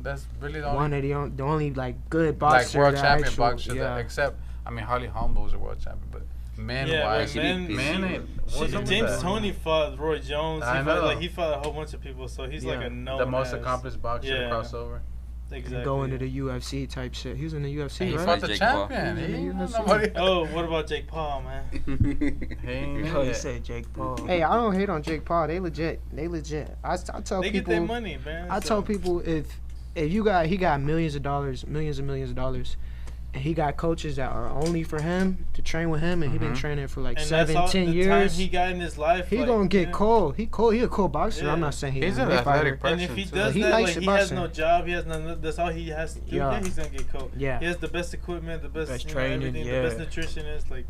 that's really the only One of the only like good like boxer. world that champion actual- boxer. Yeah. Except, I mean, Holly Holm was a world champion, but men Yeah, wise, but men- men ain't. what's up with James that? Tony fought Roy Jones. I He fought, know. like he fought a whole bunch of people, so he's like Yeah. a known the most ass. accomplished boxer Yeah. to cross over. Exactly. Go into the UFC type shit. He was in the UFC, And he right? fought the Jake Paul. champion. He was He in the ain't UFC. nobody. Oh, what about Jake Paul, man? He ain't Oh, you yet. said Jake Paul. Hey, I don't hate on Jake Paul. They legit. I tell They get people. their money, man. I so- tell people if he got millions and millions of dollars, and he got coaches that are only for him to train with him, and he been training for like and 7, that's all 10 the years. time he got in his life. He like, gonna get yeah. cold. He a cool boxer. Yeah. I'm not saying He's a an MMA athletic fighter. And if he person, does too. He that, likes like it he has boxing. no job, he has none. That's all he has to do. Yeah. Yeah, he's gonna get cold. Yeah. He has the best equipment, the best, Best you know, training, everything, yeah. the best nutritionist, like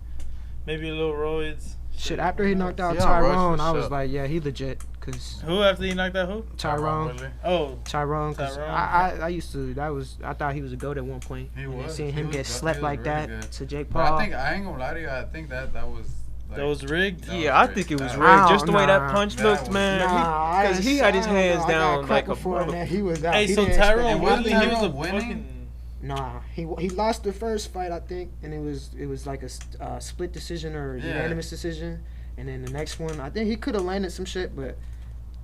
maybe a little roids. Shit, after he knocked out Yeah, Tyrone, Royce I for was sure. like, yeah, he legit. Cause Who after he knocked out who? Tyrone, Woodley. Oh, Tyrone, cause Tyrone. I used to. I thought he was a goat at one point. He And then was. seeing him He get was good. slept He was like really that good. to Jake But Paul. I ain't gonna lie to you. I think that was. Like, that was rigged. that Yeah, I was think it was rigged. rigged. Just the way Nah, that punch that looked, was- man. Nah, Because he had his hands I got down like cracked a before, mother. man. He was out. Hey, He so didn't expect Tyrone that. Woodley, he was a Tyrone winning? fucking. Nah, he lost the first fight, I think, and it was like a split decision or Yeah. unanimous decision. And then the next one, I think he could have landed some shit, but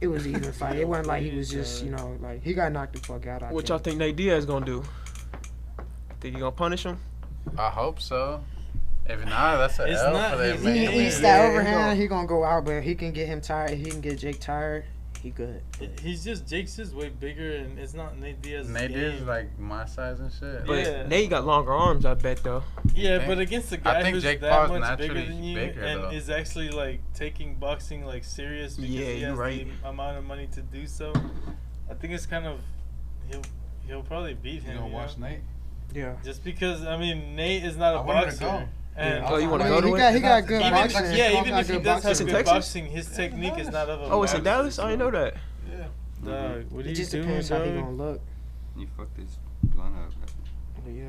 it was an even fight. It wasn't like he was just, like he got knocked the fuck out. What y'all think Nate Diaz gonna do? Think he gonna punish him? I hope so. If not, that's an It's L not- for that he- man. He eats that overhand. He gonna go out, but he can get him tired. He can get Jake tired. He good. Jake's just way bigger, and it's not Nate Diaz's Nate game. Diaz is like my size and shit. But Yeah. Nate got longer arms, I bet though. Yeah, think- but against a I guy think who's Jake that Paul's much bigger naturally than you bigger, and though. is actually like taking boxing like serious because Yeah, he you're has right. the amount of money to do so, I think it's kind of he'll probably beat You him. gonna watch Nate? Yeah. Just because I mean Nate is not a I want him to boxer. go. And Oh, you want to I go mean, to it? he got good even, boxing. yeah, Paul even got if he good does have It's in good Texas? boxing, his technique is not of a Oh, it's boxer. in Dallas? I didn't know that. Yeah. Dog, what are It you just doing, depends how he dog? gonna look. You fucked this blunt up. But yeah.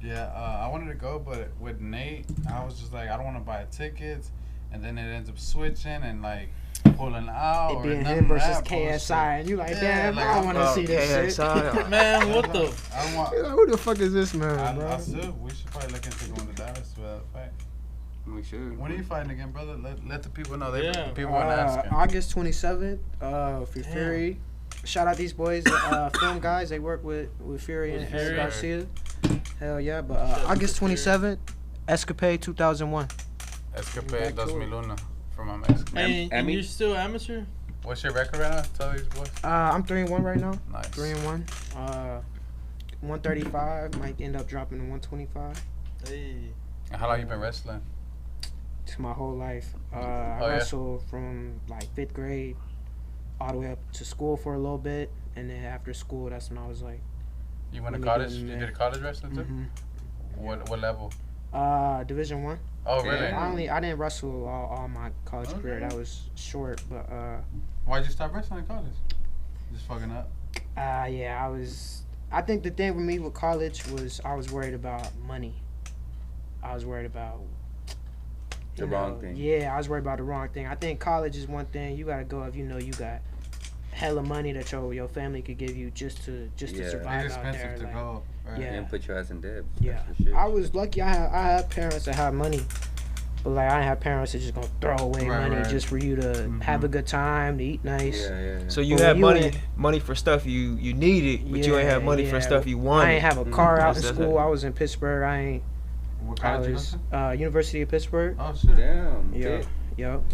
Yeah, I wanted to go, but with Nate, I was just like, I don't want to buy tickets, and then it ends up switching and like pulling out. It or being none him of versus that KSI, bullshit. and you like, Yeah, damn, like, I don't want to see this shit. KSI. Man, what the? I don't want. You're like, who the fuck is this man, I bro? still, we should probably look into going to Dallas to fight. We should. When are you fighting again, brother? Let the people know. Yeah. The people want to ask him. August 27th, for Fury. Shout out these boys, film guys. They work with Fury and Fury. Garcia. Hell yeah, but August 27th, Escapade 2001. Escapade Back to 2001 from my Mexican. And Emmy? you're still amateur? What's your record right now? Tell these boys. I'm 3-1 right now. Nice. 3-1. 135. Might end up dropping to 125. Hey. And how long you been wrestling? It's my whole life. I yeah? wrestled from like 5th grade all the way up to school for a little bit, and then after school, that's when I was like, You went to Let me college? do it, You man. did college wrestling too? mhm. What level? Division 1. Oh really? Yeah. I didn't wrestle all my college Okay. career. That was short, but Why'd you stop wrestling in college? Just fucking up. yeah, I think the thing with me with college was I was worried about money. I was worried about The wrong thing. Yeah, I was worried about the wrong thing. I think college is one thing you gotta go if you know you got hella money that your family could give you just to Yeah. survive It's out there. expensive to like, go. Right? Yeah. And put your ass in debt. Yeah, That's for shit. I was lucky. I had parents that had money, but like I didn't have parents that just gonna throw away Right, money right. just for you to have a Mhm. good time, to eat nice. Yeah. So you But had when you money for stuff you needed, but you ain't have money for stuff you wanted. I ain't have a car out in That's school. it. I was in Pittsburgh. What I college you was went to? University of Pittsburgh. Oh shit. Damn. Yeah, dick.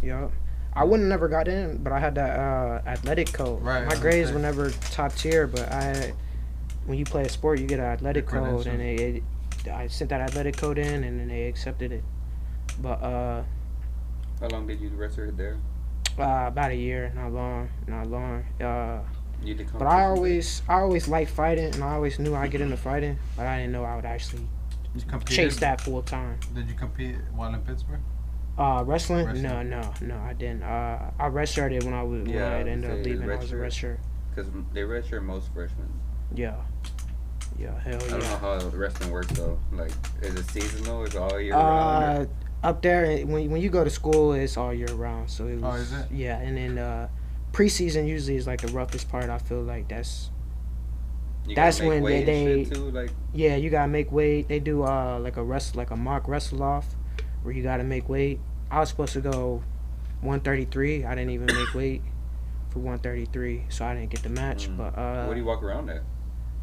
yup. I wouldn't never got in, but I had that athletic code. Right, My I grades were understand. never top tier, but when you play a sport, you get an athletic Your code, and I sent that athletic code in, and then they accepted it. But How long did you wrestle there? about a year, not long. You did But I always liked fighting, and I always knew I'd get into fighting, but I didn't know I would actually You competed? chase that full time. Did you compete while in Pittsburgh? Wrestling? Wrestling. No, I didn't. I redshirted when I ended up leaving. I was a redshirt. Because they redshirt most freshmen. Yeah, hell I don't know yeah. how the wrestling works though. Like, is it seasonal? Is it all year round? Or? Up there, when you go to school, it's all year round. So it was, Oh, is it? Yeah, and then preseason usually is like the roughest part. I feel like that's You that's gotta make when weight they- and shit too, like, yeah. You gotta make weight. They do like a mock wrestle off where you gotta make weight. I was supposed to go 133. I didn't even make weight for 133, so I didn't get the match. Mm. But what do you walk around at?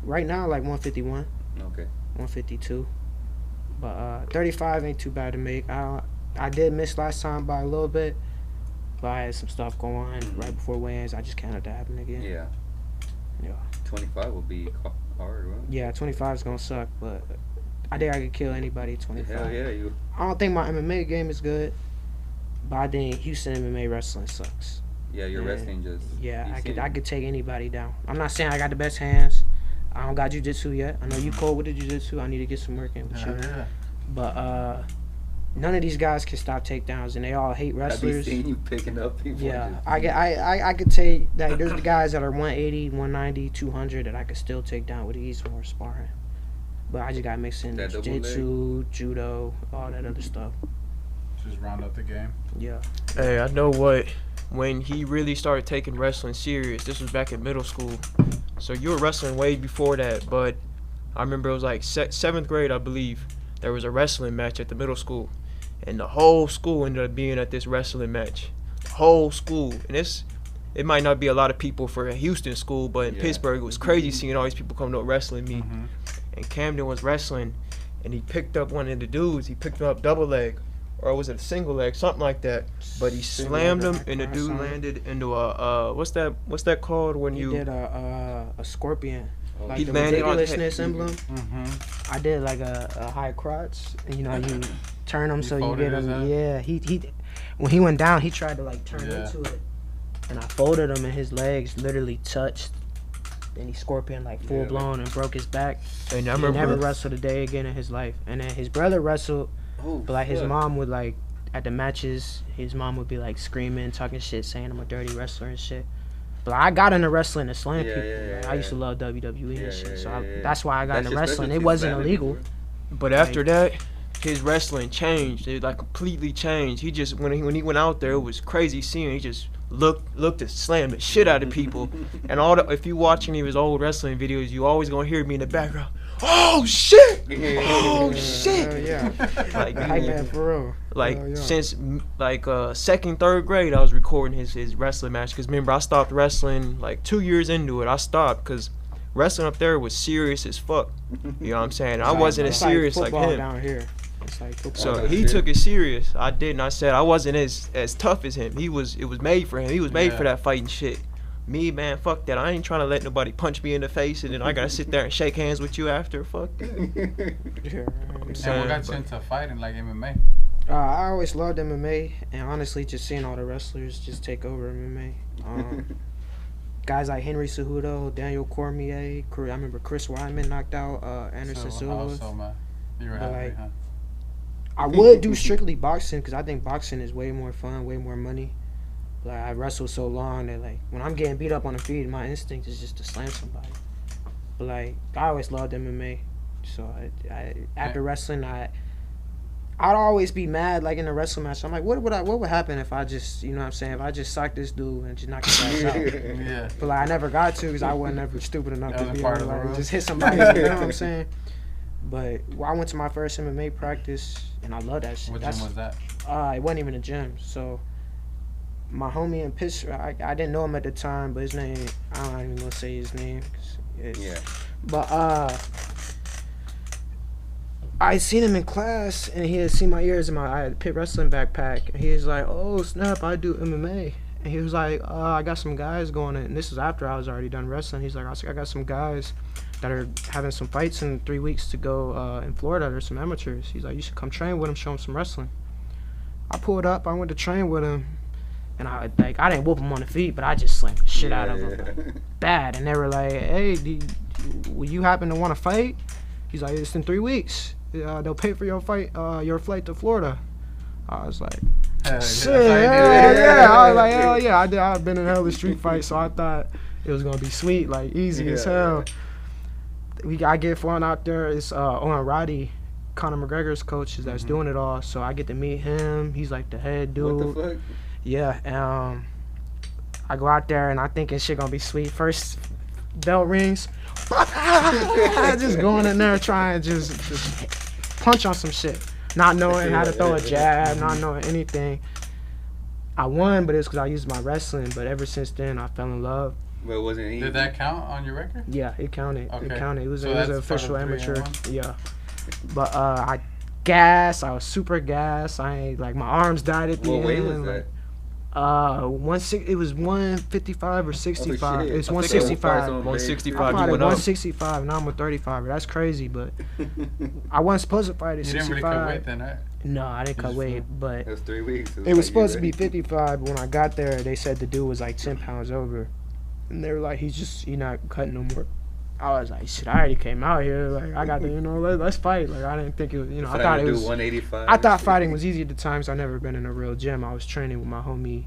right now, like 151. Okay. 152. But 35 ain't too bad to make. I did miss last time by a little bit, but I had some stuff going on right before weigh-ins. I just can't let that happen again. Yeah. Yeah. 25 will be hard, right? Yeah, 25 is gonna suck, but I think I could kill anybody at 25. Hell yeah, you. I don't think my MMA game is good, but I think Houston MMA wrestling sucks. Yeah, your Yeah. wrestling just. Yeah, you I could take anybody down. I'm not saying I got the best hands. I don't got jiu-jitsu yet. I know you cold with the jiu-jitsu. I need to get some work in with you. Yeah. But none of these guys can stop takedowns, and they all hate I be wrestlers. seeing you picking up people. Yeah, just- I could take that. There's the guys that are 180, 190, 200 that I could still take down with ease when we're sparring. But I just got mixed in That double jiu-jitsu, judo, all that other stuff. Just round up the game. Yeah. Hey, I know what. When he really started taking wrestling serious, this was back in middle school. So you were wrestling way before that, but I remember it was like 7th grade, I believe. There was a wrestling match at the middle school, and the whole school ended up being at this wrestling match. The whole school, and it might not be a lot of people for a Houston school, but in Pittsburgh it was crazy seeing all these people come to a wrestling meet. And Camden was wrestling, and he picked up one of the dudes. He picked him up double leg, or was it a single leg, something like that. But he slammed him, and the dude landed into a what's that called when you did a scorpion. Like he the landed on ridiculousness emblem. I did like a high crotch, and you turn him so you get him. Yeah, he when he went down, he tried to like turn into it, and I folded him, and his legs literally touched. Then he scorpion like full blown and broke his back. He never wrestled a day again in his life. And then his brother wrestled, but like his mom would like at the matches, his mom would be like screaming, talking shit, saying I'm a dirty wrestler and shit. But I got into wrestling to slam people. I used to love WWE and shit, so that's why I got into wrestling. It wasn't illegal. But after that, his wrestling changed. It like completely changed. He just when he went out there, it was crazy seeing. He just looked to slam the shit out of people. And if you watch any of his old wrestling videos, you always gonna hear me in the background. Oh shit! Oh shit! Like man, for real. Like since like second, third grade, I was recording his wrestling match. Cause remember, I stopped wrestling like 2 years into it. I stopped cause wrestling up there was serious as fuck. You know what I'm saying? I wasn't as serious like him. Down here. Like so he took it serious. I didn't. I said I wasn't as tough as him. It was made for him. He was made for that fighting shit. Me, man, fuck that. I ain't trying to let nobody punch me in the face and then I gotta sit there and shake hands with you after. Fuck that. And what got you into fighting, like MMA? I always loved MMA, and honestly, just seeing all the wrestlers just take over MMA. Guys like Henry Cejudo, Daniel Cormier. I remember Chris Weidman knocked out Anderson Silva. You were happy, huh? I would do strictly boxing because I think boxing is way more fun, way more money. Like I wrestled so long that like when I'm getting beat up on the feet, my instinct is just to slam somebody. But like I always loved MMA, so I after wrestling, I'd always be mad like in a wrestling match. I'm like, what would happen if I just if I just socked this dude and just knocked his ass out? But like I never got to because I wasn't ever stupid enough to be able to like just hit somebody. You know what I'm saying? But I went to my first MMA practice, and I love that shit. What gym was that? It wasn't even a gym. So, my homie in Pittsburgh, I didn't know him at the time, but his name, I'm not even going to say his name. But, I seen him in class, and he had seen my ears in I had a pit wrestling backpack, and he was like, oh, snap, I do MMA. And he was like, I got some guys going, and this was after I was already done wrestling. He's like, I got some guys that are having some fights in 3 weeks to go in Florida. There's some amateurs. He's like, you should come train with him, show him some wrestling. I pulled up. I went to train with him, and I didn't whoop him on the feet, but I just slammed the shit out of him bad. And they were like, hey, will you happen to want to fight? He's like, it's in 3 weeks. They'll pay for your flight to Florida. I was like, shit, yeah. I was like, hell yeah. I've been in hell of street fights, so I thought it was gonna be sweet, like easy as hell. I get flown out there. It's Owen Roddy, Conor McGregor's coach, that's doing it all. So I get to meet him. He's like the head dude. What the fuck? Yeah. I go out there and I thinking shit gonna be sweet. First bell rings. Just going in there trying to just punch on some shit. Not knowing how to throw a jab, not knowing anything. I won, but it's because I used my wrestling. But ever since then, I fell in love. But wasn't he? Did that count on your record? Yeah, it counted. Okay. It counted. It was, So it was an that's part official of 3 amateur. and 1? Yeah. But I gassed. I was super gassed. I ain't like my arms died at the end. What weight was that? It was 155 or 65. Oh, shit. It's 165. 165. I You fought at went up. 165, and now I'm a 35. That's crazy, but I wasn't supposed to fight at You 65. didn't really cut weight then, right? No, I didn't cut just weight, but It was 3 weeks. it was supposed to be 55. But when I got there, they said the dude was like 10 pounds over, and they were like, he's not cutting no more. I was like, shit, I already came out here. Like, I got to, let's fight. Like, I didn't think it was, I thought it was. 185. I thought fighting was easy at the time, so I never been in a real gym. I was training with my homie.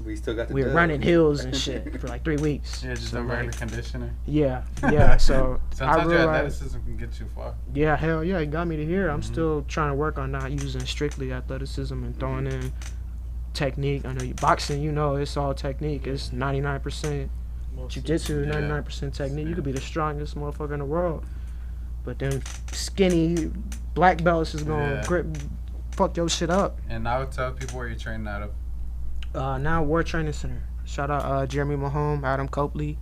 We still got the We were dub. running hills and shit for like 3 weeks. Yeah, just So, a regular like, conditioner. Yeah. So I Sometimes your realized, athleticism can get you far. yeah, hell yeah, it got me to here. I'm still trying to work on not using strictly athleticism and throwing in technique. I know boxing, it's all technique. It's 99% jiu-jitsu, 99% technique. You could be the strongest motherfucker in the world, but then skinny black belts is gonna grip fuck your shit up. And now tell people where you're training out of. Now War Training Center. Shout out Jeremy Mahone, Adam Copley,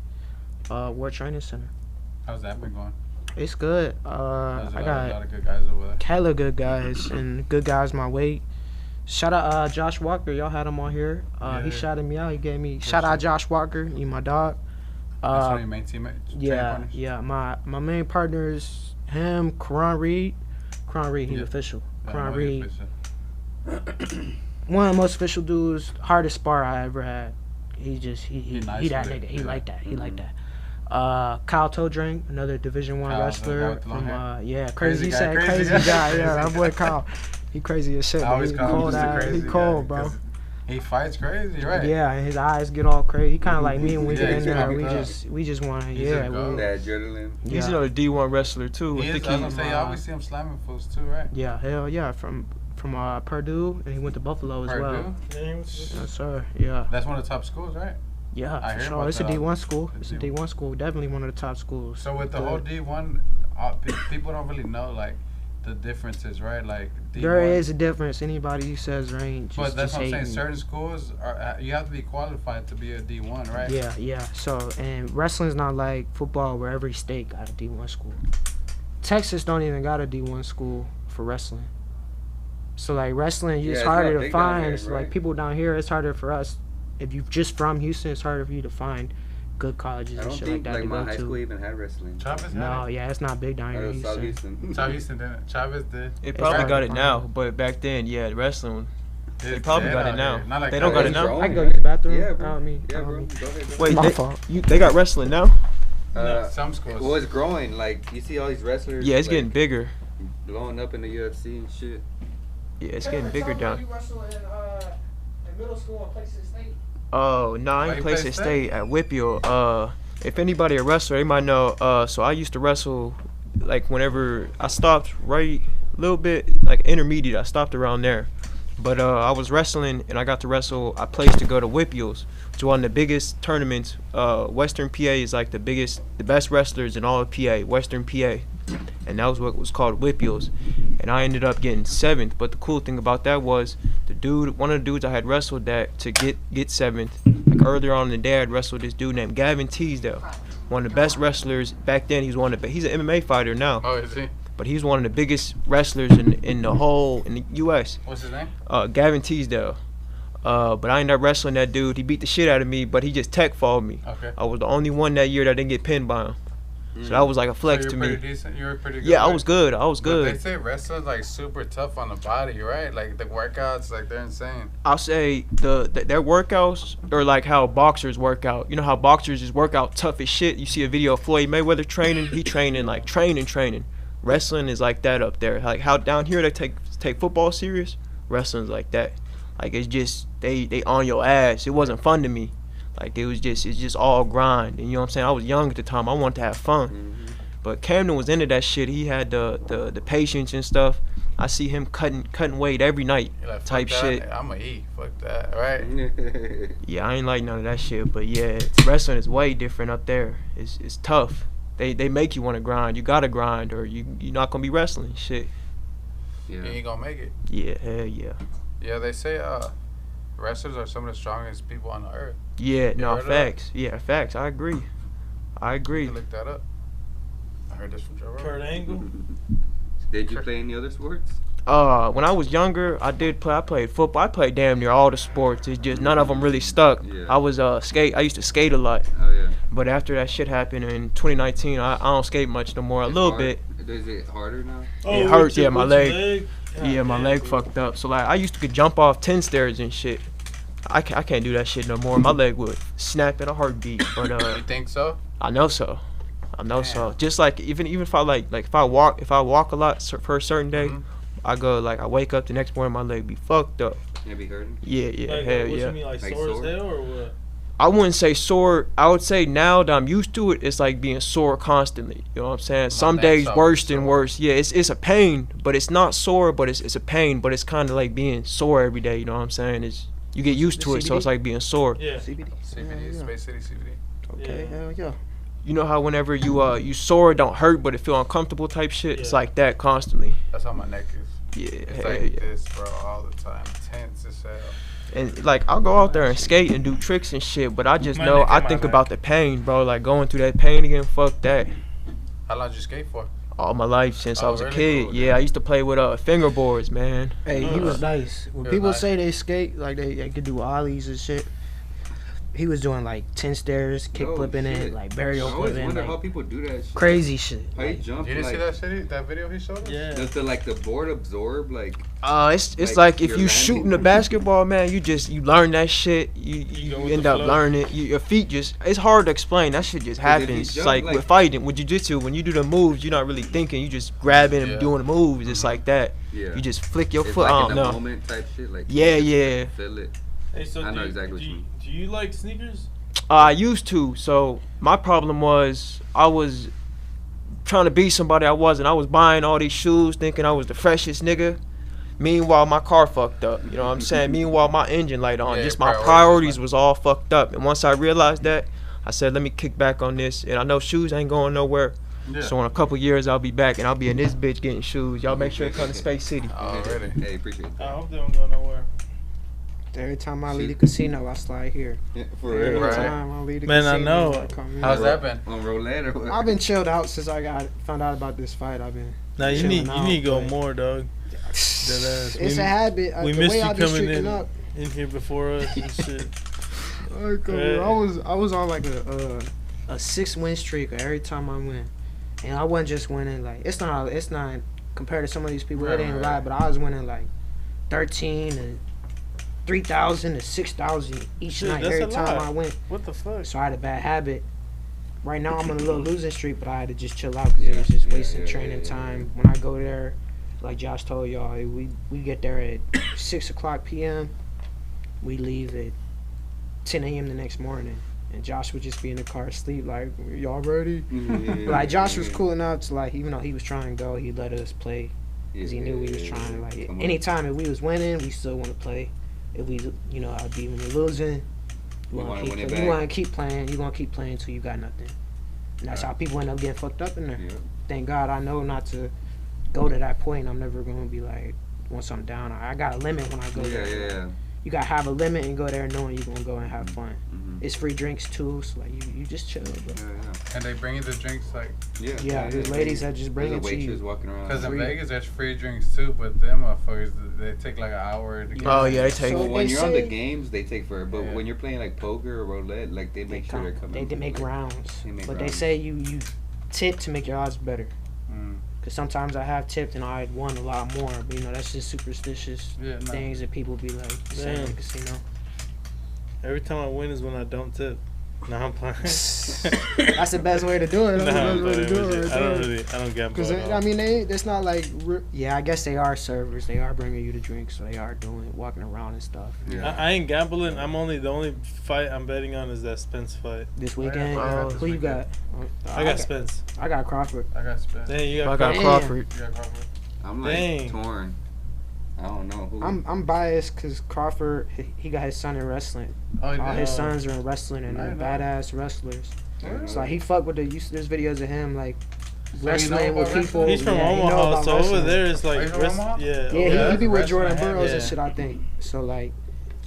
War Training Center. How's that been going? It's good. There's I a got lot of good guys over there. hella good guys and good guys my weight. Shout out Josh Walker. Y'all had him on here. He shouted me out. He gave me shout out Josh Walker. You my dog. That's one of your main teammates. Yeah. My main partners him, Karan Reed. Karan Reed, he's official. Karan Reed. One of the most official dudes. Hardest spar I ever had. He nice that nigga. He like that. He like that. Kyle Todring, another Division I wrestler from crazy. He said crazy guy. Yeah, that boy Kyle. He crazy as shit. I always he call cold him just a crazy He cold, guy, bro. He fights crazy, right? Yeah, and his eyes get all crazy. He kind of like me when we get in there. exactly. We just want to that adrenaline. He's another D1 wrestler too. He is. I was gonna say, you always see him slamming fools too, right? Yeah, hell yeah. From Purdue, and he went to Buffalo as well. Yes, sir. Yeah. That's one of the top schools, right? Yeah, for sure. It's a D1 school. It's a D1 school. Definitely one of the top schools. So with the whole D1, people don't really know like the differences, right? Like D1. There is a difference. Anybody who says range, but that's what I'm saying. hating. Certain schools are you have to be qualified to be a D1, right? Yeah. So and wrestling's not like football where every state got a D1 school. Texas don't even got a D1 school for wrestling. So like wrestling, it's harder to find. Here, right? Like people down here, it's harder for us. If you're just from Houston, it's harder for you to find good colleges and shit like that. I don't think my high school even had wrestling. Chavez had No, yeah, it's not big down here in Houston. South Houston didn't. Chavez did. It probably got it now, but back then, yeah, the wrestling. They probably got it now. Not like they don't got it now. I can go use the bathroom. Yeah, bro. Go ahead. Wait, my fault. They got wrestling now? Some schools. Well, it's growing. Like you see all these wrestlers. Yeah, it's getting bigger. Blowing up in the UFC and shit. Yeah, it's getting bigger down. You wrestle in middle school in Places State? Oh, no, I ain't Places State at Whitfield. If anybody a wrestler, they might know. So I used to wrestle, like whenever I stopped right a little bit, like intermediate. I stopped around there. But I was wrestling and I got to wrestle. I placed to go to Whitfields, which is one of the biggest tournaments. Western PA is like the best wrestlers in all of PA, Western PA. And that was what was called Whitfields. And I ended up getting 7th. But the cool thing about that was one of the dudes I had wrestled that to get 7th. Like earlier on in the day, I had wrestled this dude named Gavin Teasdale, one of the best wrestlers back then. He's an MMA fighter now. Oh, is he? But he's one of the biggest wrestlers in the U.S. What's his name? Gavin Teasdale. But I ended up wrestling that dude. He beat the shit out of me, but he just tech falled me. Okay. I was the only one that year that didn't get pinned by him. So that was like a flex to me. You were pretty good. Yeah, I was good. But they say wrestlers like super tough on the body, right? Like the workouts, like they're insane. I'll say their workouts are like how boxers work out. You know how boxers just work out tough as shit. You see a video of Floyd Mayweather training. He training like training. Wrestling is like that up there. Like how down here they take football serious. Wrestling's like that. Like it's just they on your ass. It wasn't fun to me. Like it's just all grind. And you know what I'm saying? I was young at the time. I wanted to have fun. Mm-hmm. But Camden was into that shit. He had the patience and stuff. I see him cutting weight every night, like, type shit. I'ma eat. Fuck that, right? Yeah, I ain't like none of that shit. But yeah, wrestling is way different up there. It's tough. They make you want to grind. You gotta grind, or you're not gonna be wrestling shit. Yeah. You ain't gonna make it. Yeah, hell yeah. Yeah, they say wrestlers are some of the strongest people on the earth. Yeah, no, facts. Yeah, facts. I agree. You can look that up. I heard this from Joe Rogan. Kurt Angle. Did you play any other sports? When I was younger, I played football. I played damn near all the sports. It's just none of them really stuck. Yeah. I was I used to skate a lot. Oh yeah. But after that shit happened in 2019, I don't skate much no more. A little bit. Is it harder now? It hurts. Yeah, my leg. Yeah, my leg fucked up. So like, I used to jump off 10 stairs and shit. I can't do that shit no more. My leg would snap in a heartbeat. But you think so? I know so. So. Just like even if I if I walk a lot for a certain day, I wake up the next morning, my leg be fucked up. Yeah, be hurting. Yeah, like, hell what yeah. You mean, like sore as hell or what? I wouldn't say sore. I would say now that I'm used to it, it's like being sore constantly. You know what I'm saying? Some days worse than worse. Yeah, it's a pain, but it's not sore, but it's a pain, but it's kind of like being sore every day. You know what I'm saying? You get used to it, so it's like being sore. Yeah. CBD, Space City CBD. Okay, hell yeah. You know how whenever you sore, it don't hurt, but it feel uncomfortable type shit? Yeah. It's like that constantly. That's how my neck is. Yeah, It's hell like yeah. this, bro, all the time. Tense as hell. And like I'll go out there and skate and do tricks and shit, but I just My know nigga, I my think man. about the pain, bro. Like going through that pain again. Fuck that. How long did you skate for? All my life since I Oh, was a really? kid. Cool, yeah, dude. I used to play with fingerboards, man. Hey, he was nice. When He was people nice. say they skate, like they could do ollies and shit, he was doing like 10 stairs, kick Oh, flipping shit. it, like burial I always flipping, wonder how like people do that shit. crazy shit. How you Like, jump, You didn't like, see that video he showed us? Yeah. does the board absorb, like, It's Like, like if you're you landing? shooting a basketball, man, you learn that shit. You go You with end the up flow. learning it. Your feet it's hard to explain. That shit just 'Cause if you happens. It's jump, like, like- with fighting, with jiu-jitsu, when you do the moves, you're not really thinking. You just grabbing and Yeah. doing the moves. It's like that. yeah. You just flick your It's foot. like I in don't the know. moment type shit, like, Yeah, you just yeah. feel it. Hey, so I know do exactly what do you mean. Do you like sneakers? I used to. So my problem was I was trying to be somebody I wasn't. I was buying all these shoes thinking I was the freshest nigga. Meanwhile, my car fucked up. You know what I'm saying? Meanwhile, my engine light on. Yeah, Just my priorities, priorities like- was all fucked up. And once I realized that, I said, let me kick back on this. And I know shoes ain't going nowhere. Yeah. So in a couple years, I'll be back and I'll be in this bitch getting shoes. Y'all make sure to come to Space City. Oh, really? Hey, appreciate I that. hope they don't go nowhere. every time I leave the casino, I slide here. Yeah, for Every real. Right. time I leave the Man, I casino, know. come here. How's that been? On roulette or what? I've been chilled out since I found out about this fight. I've been. Nah, you Chilling need to go out, but- more, dog. Deadass. It's We- a habit. we The missed way you I be coming streaking in. up. In here before us and shit. I was on like a 6-win streak every time I win, and I wasn't just winning like it's not compared to some of these people. Right, It ain't a right, lot, right. but I was winning like 13 and 3,000 to 6,000 each Shit, night that's every a time lot. I went. What the fuck? So I had a bad habit. Right now I'm on a little losing streak, but I had to just chill out because it was just wasting training time. When I go there, like Josh told y'all, we get there at 6:00 p.m. We leave at 10 a.m. the next morning, and Josh would just be in the car asleep, like, y'all ready? Yeah, Like Josh was yeah. cool enough to like, even though he was trying to go, he let us play because he knew we was trying to like. Come on. Anytime if we was winning, we still want to play. If we, I'd be when we're losing. We You wanna want win it to back. keep playing. You gonna keep playing until you got nothing. And that's how people end up getting fucked up in there. Yeah. Thank God I know not to go to that point. I'm never gonna be like once I'm down. I got a limit when I go Yeah, there. yeah. You gotta have a limit and go there knowing you're gonna go and have fun. Mhm. It's free drinks too, so like you just chill. Bro. Yeah, And they bring you the drinks like, yeah. Yeah, there's ladies that just bring There's it a to waitress you. walking around. because in Free. Vegas there's free drinks too, but them motherfuckers they take like an hour to get. Oh yeah, they take. So Well, when they you're on the say- games, they take forever. But Yeah. when you're playing like poker or roulette, like they make sure they're coming. They make like, rounds, they make but they rounds. say you tip to make your odds better. Mm. Cause sometimes I have tipped and I won a lot more. But that's just superstitious Yeah, no. things that people be like saying in the Damn. casino. Every time I win is when I don't tip. Nah, I'm playing. That's the best way to do it. Nah, That's I'm the best way to playing do with it. you. I don't gamble. Because at all. I mean, it's not like I guess they are servers. They are bringing you the drinks, so they are walking around and stuff. Yeah. I ain't gambling. The only fight I'm betting on is that Spence fight. This weekend, yeah, who you got? I got Spence. I got Crawford. I got spent. Dang, you I got. got Damn. Crawford. You got Crawford? I'm like Dang. torn. I don't know who. I'm biased because Crawford he got his son in wrestling. Oh, you All did? his sons are in wrestling and I they're know. badass wrestlers. Yeah. So like, he fuck with there's videos of him like So you know wrestling with about people. He's from Yeah, he know Omaha, about so over wrestling. there it's Oh, like he's from Omaha? yeah. Yeah, he be with wrestling Jordan heavy. Burroughs and Yeah. shit. I think so. Like,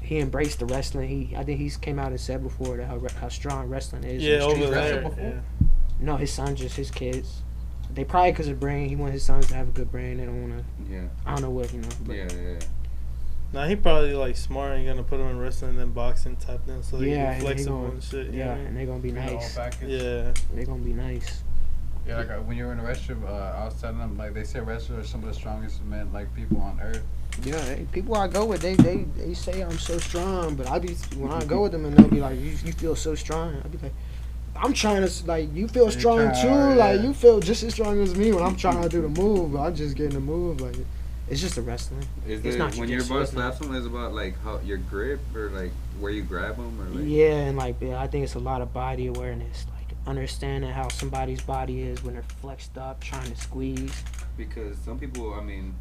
he embraced the wrestling. I think he's came out and said before that how strong wrestling is. Yeah, in the over street. there. wrestled before? Yeah. No, his son, just his kids. They probably because of brain. He want his sons to have a good brain. They don't want to. Yeah. I don't know what But Yeah. Nah, he probably like smart and gonna put him in wrestling and then boxing type then so he Yeah, can and flexible he gonna- and shit. You know yeah, what I mean? and they gonna be You know, all nice. package. Yeah. They gonna be nice. Yeah, like when you were in the restroom, I was telling them like they say wrestlers are some of the strongest men like people on earth. Yeah, people I go with, they say I'm so strong, but when I go with them and they'll be like, you feel so strong. I be like, I'm trying to like you feel strong trying too. hard, Like yeah. you feel just as strong as me when I'm trying to do the move. But I'm just getting the move. Like it's just a wrestling. Is It's it not when you're jujitsu, about it's to slap someone? Is about like how your grip or like where you grab them or like? Yeah, and like I think it's a lot of body awareness, like understanding how somebody's body is when they're flexed up, trying to squeeze. Because some people, I mean,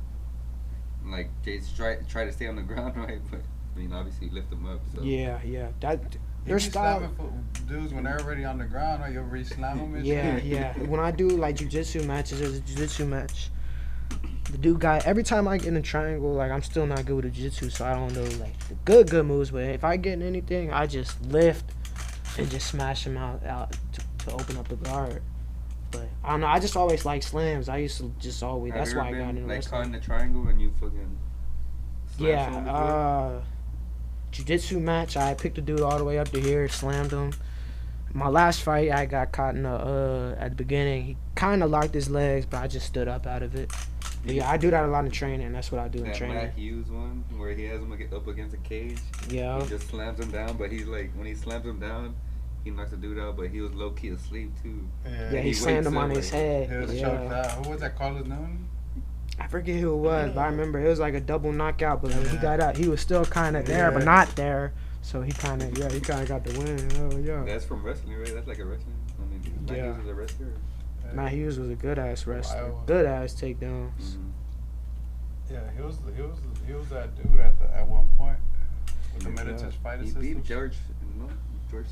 like they try to stay on the ground, right? But I mean, obviously lift them up. So. Yeah, that You their be style. slapping dudes when they're already on the ground, or you'll re-slam them and Yeah, shit. yeah. When I do like jujitsu matches, there's a jujitsu match. the dude guy, every time I get in a triangle, like, I'm still not good with jiu-jitsu, so I don't know, like, the good moves. But if I get in anything, I just lift and just smash him out to open up the guard. But I don't know. I just always like slams. I used to just always. Have That's you why I ever got been, into like, wrestling. caught in the triangle and you fucking slammed someone before? Yeah. Jiu-jitsu match. I picked a dude all the way up to here, slammed him. My last fight, I got caught in at the beginning. He kind of locked his legs, but I just stood up out of it. But yeah, I do that a lot in training. That's what I do in That training. Matt Hughes one where he has him up against a cage. Yeah. He just slams him down, but he's like, when he slams him down, he knocks the dude out, but he was low key asleep too. Yeah, he slammed him on his head. He was choked out. Who was that? Carlos Noon? I forget who it was, but I remember it was like a double knockout. But when he got out, he was still kind of there, but not there. So he kind of got the win. Oh yeah. That's from wrestling, right? That's like a wrestling. I mean, Matt Hughes is a wrestler. Matt Hughes was a good ass wrestler. Good ass takedowns. Mm-hmm. Yeah, he was that dude at one point with the Meditage fighter He system. beat George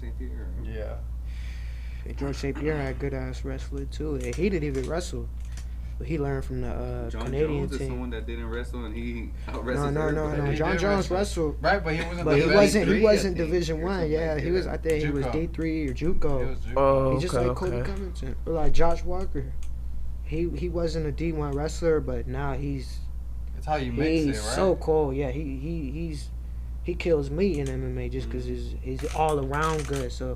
St. Pierre. Yeah. George St. Pierre had a good ass wrestler too. And he didn't even wrestle, but he learned from the John Canadian Jones is team. someone that didn't wrestle and he out-wrestled No. everybody. John Jones wrestled. Right, but he wasn't. But he Division wasn't three, I think, Division or 1. something Yeah, like he that. was. I think he was JUCO. D3 or He JUCO. was JUCO. Oh, He just like Cody Covington or like Josh Walker. He wasn't a D1 wrestler, but now he's It's how you mix it, right? so cool. Yeah, he kills me in MMA just because he's all around good. So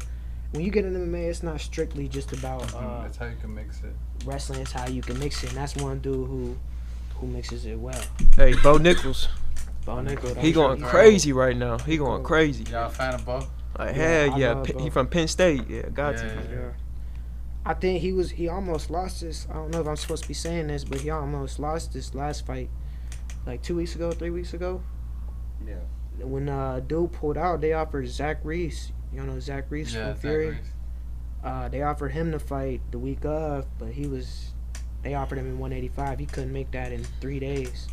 when you get in MMA, it's not strictly just about That's how you can mix it. wrestling. It's how you can mix it, and that's one dude who mixes it well. Hey, Bo Nichols. Bo Nichols. He going crazy right now. He going crazy. Y'all a fan of Bo? Like, Yeah, hell I yeah. love Bo. He from Penn State. Yeah, got Yeah. to. Yeah. I think he almost lost this. I don't know if I'm supposed to be saying this, but he almost lost this last fight, like 3 weeks ago. Yeah. When dude pulled out, they offered Zach Reese. You know Zach Reese Yeah, from Fury. Zach Reese. They offered him to fight the week of, but they offered him in 185. He couldn't make that in 3 days.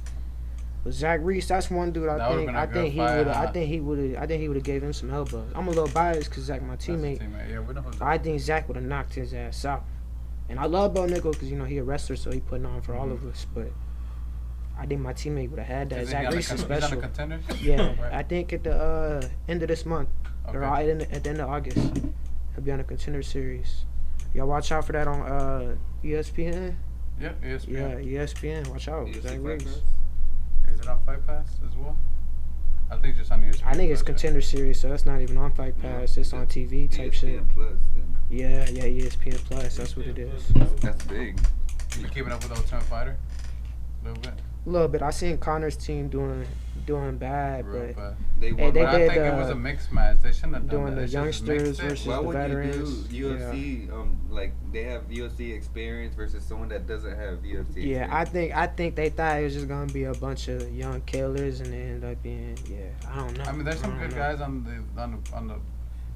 But Zach Reese, that's one dude That would've been a good fight, huh? I think he would have gave him some elbows. I'm a little biased because Zach my That's the teammate. Yeah, we know who's I think Zach would have knocked his ass out. And I love Bo Nichols because, he a wrestler, so he putting on for all of us. But I think my teammate would have had that. Is he Zach on the Reese is He's on special. the contender? Yeah, Right. I think at the end of this month, or Okay. at the end of August, he'll be on a contender series. Y'all watch out for that on ESPN. Yeah, ESPN. Yeah, ESPN. Watch out. UFC Zach Fight Reese. Pass? Is it on Fight Pass as well? I think just on ESPN. I think it's Plus, yeah. contender series, so it's not even on Fight Pass. It's on TV type shit. ESPN Plus, then. Yeah, ESPN Plus. That's what it is. That's big. You keeping up with the Ultimate Fighter? A little bit. A little bit. I seen Connor's team doing bad, Real but bad. They Hey, won. they But I did, think it was a mixed match. They shouldn't have done doing that. the They should've just mixed youngsters it. versus Why the would veterans. you do UFC? Like they have UFC experience versus someone that doesn't have UFC. Yeah, experience. I think they thought it was just gonna be a bunch of young killers, and it ended up being I don't know. I mean, there's some I don't good know. guys on the,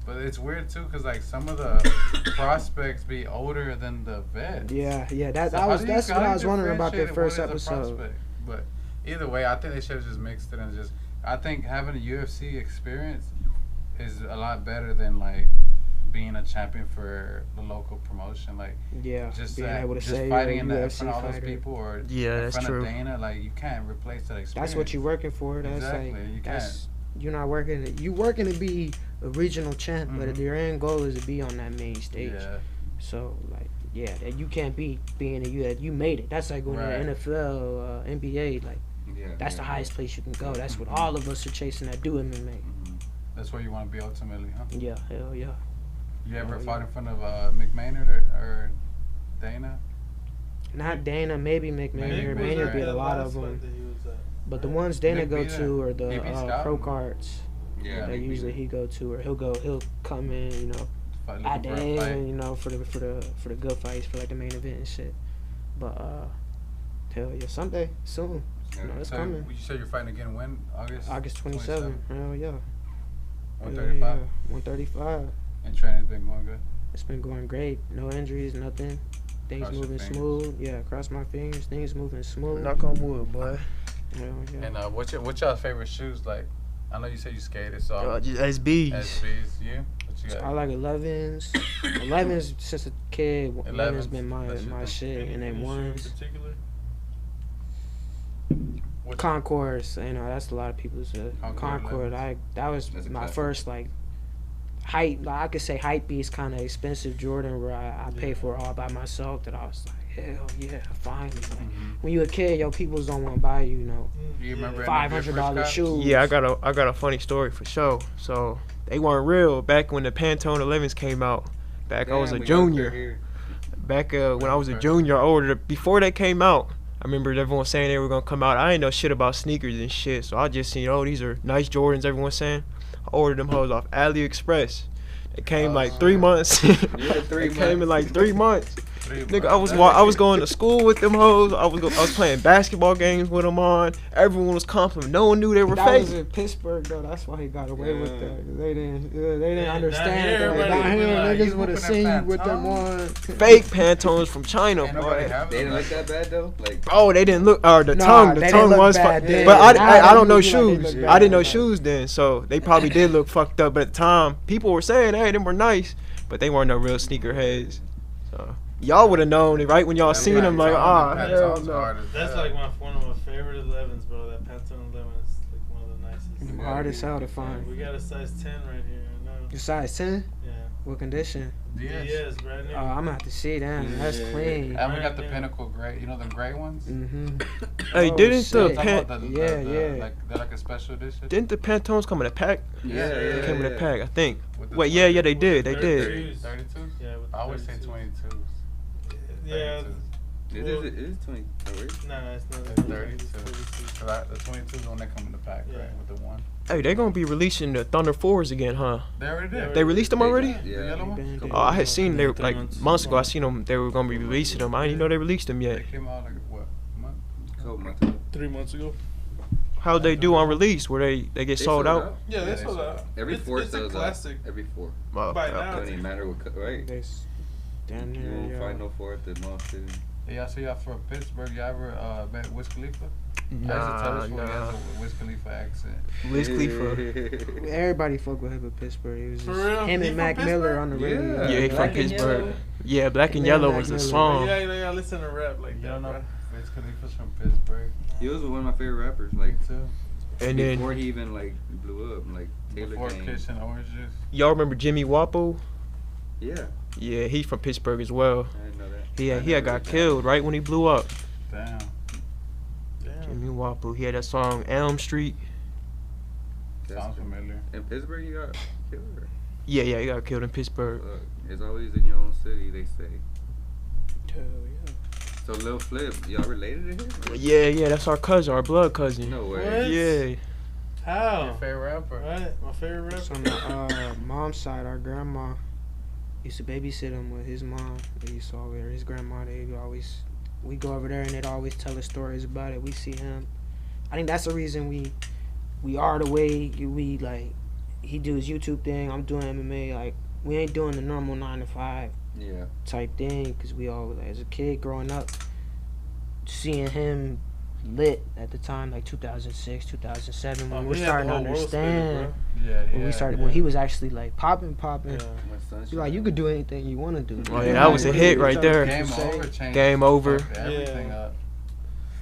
but it's weird too, cause like some of the prospects be older than the vets. Yeah, So that's how what do you I was wondering about differentiate the first what is a episode. prospect? But either way, I think they should have just mixed it and just. I think having a UFC experience is a lot better than like being a champion for the local promotion. Like Yeah, just being able to just say fighting you're in a the, in UFC front of all those fighter. people or Yeah, in that's front true. of Dana, like you can't replace that experience. That's what you're working for. That's Exactly, like you that's you're not working. You working to be a regional champ, but Mhm. your end goal is to be on that main stage. Yeah. So like that you can't be being you made it. That's like going Right. to the NFL, NBA. Like Yeah, that's the highest place you can go. That's what all of us are chasing that do MMA. Mhm. That's where you want to be ultimately, huh? Yeah, hell yeah. You ever Oh, fought yeah. in front of Mick Maynard or Dana? Not Dana, maybe McMahon. Maybe McMahon beat a that lot of them. But the ones Dana Mick go beat to him. are the He beat Scott. pro cards Yeah, that Mick usually beat he go to, or he'll come in, Fight, at the looking for a fight. end, for the good fights, for like the main event and shit. But hell yeah, someday soon. It's So coming. you said you're fighting again when? August 27th. Hell yeah. 135. 135. And training's been going good. It's been going great. No injuries, nothing. Things Cross your moving fingers. smooth. Yeah, cross my fingers. Things moving smooth. Knock on wood, boy. Hell yeah. And what's y'all's favorite shoes? Like, I know you said you skated, so Just SBs. SBs. You? What you got? I like 11s. 11s since a kid. 11's been my That's your my thing. shit. And then ones. Concourse, you know, that's a lot of people's Concord. That was That's a my classic. first like hype. Like, I could say hype beast kind of expensive Jordan where I paid for it all by myself. That I was like, hell yeah, finally. Like, when you a kid, yo, people don't want to buy you, you know, You remember $500 shoes. Yeah, I got a funny story for sure. So they weren't real back when the Pantone 11s came out. Back I was a Damn, we got junior. here. Back when I was a junior, I ordered before they came out. I remember everyone saying they were gonna come out. I ain't know shit about sneakers and shit, so I just seen, oh, these are nice Jordans. Everyone saying, I ordered them hoes off AliExpress. They came like 3 months. Yeah, They came in like 3 months. Nigga, I was going to school with them hoes. I was playing basketball games with them on. Everyone was complimenting. No one knew they were That fake. was in Pittsburgh though. That's why he got away with that. 'Cause they didn't Yeah, understand down that. here, Down here, like, niggas you would have whooping seen that you with them Pantone? on. Fake Pantones from China, Ain't nobody boy. have They them. didn't look that bad though. Like, Oh, they didn't look. Or the Nah, tongue they didn't look was. bad then. But Now I they don't know look like they shoes. look I didn't bad. know shoes then, so they probably did look fucked up. But at the time, people were saying, "Hey, them were nice," but they weren't no real sneakerheads. So y'all would have known it, right? When y'all seen them, like, ah, hell no. That's like one of my favorite 11s, bro. That Pantone 11 is like one of the nicest. Hard as hell to find. We got a size 10 right here. I know. You size 10? Yeah. What condition? Yes, brand new. I'm gonna have to see them. That's clean. And we got the Pinnacle gray. You know them gray ones? Hey, Oh, didn't shit. the Talking about Pan- the like they're like a special edition. didn't the Pantones come in a pack? yeah, They came in a pack, I think. With the Wait, yeah, they did. They did. 32s. 32s? Yeah, with I always say 32s. 22s. Yeah. 32s. It is 20. Oh, really? Nah, it's not. It's 32. The 22s when they come in the pack, Yeah. right? With the one. Hey, they gonna be releasing the Thunder 4s again, huh? They already did. They released them already? The Yeah. yellow one? Oh, I had seen they like months ago. I seen them. They were gonna be releasing them. I didn't even know they released them yet. They came out like what month? Couple months ago. 3 months ago. How'd they do on release? Where they get They sold out? Yeah, Yeah, that's they what. sold out. Every It's- four it's a sells classic. out. Every four. Oh, By okay, now, okay. Don't even matter what, right? Damn You near, won't yeah. find no four at the mall too. Hey, y'all see y'all from Pittsburgh? Y'all ever met Wiz Khalifa? I used to tell Nah, this fool he nah. has a Wiz Khalifa accent. Wiz Khalifa. Everybody fuck with him in Pittsburgh. It was For just real? him He and from Mac Miller Pittsburgh? on the radio. Yeah. Yeah, he from Black and Pittsburgh. Yellow. Yeah, Black and And Yellow then was the Mac Miller. song. Yeah, listen to rap like You that, don't know bro. Wiz Khalifa's from Pittsburgh. He was one of my favorite rappers. Like too. And before then he even like blew up, like Taylor Before Gang. Kiss and Orange Juice. y'all remember Jimmy Wapo? Yeah, Yeah, he's from Pittsburgh as well. I didn't know that. He had got killed right when he blew up. Damn. Damn. Jimmy Wapo. He had that song Elm Street. That's Sounds cool. familiar. In Pittsburgh, you got killed. Or? Yeah, he got killed in Pittsburgh. Look, it's always in your own city. They say. Hell yeah. So Lil Flip, y'all related to him? or- Yeah, that's our cousin, our blood cousin. No way. What? Yeah. Your How? favorite rapper? Right, my favorite rapper. So on the mom's side, our grandma used to babysit him with his mom. They used to always, his grandma, we go over there and they'd always tell us stories about it. We see him. I think that's the reason we are the way we like. He do his YouTube thing. I'm doing MMA. Like we ain't doing the normal 9 to 5 Yeah. type thing because we all as a kid growing up, seeing him lit at the time like 2006, 2007 when we're starting to understand. Yeah, When we started, when he was actually like popping. Yeah. My son. You're like, you could do anything you want to do. Oh, yeah, that was a hit right there. Game over. Changed Game over. fucked everything Yeah. up.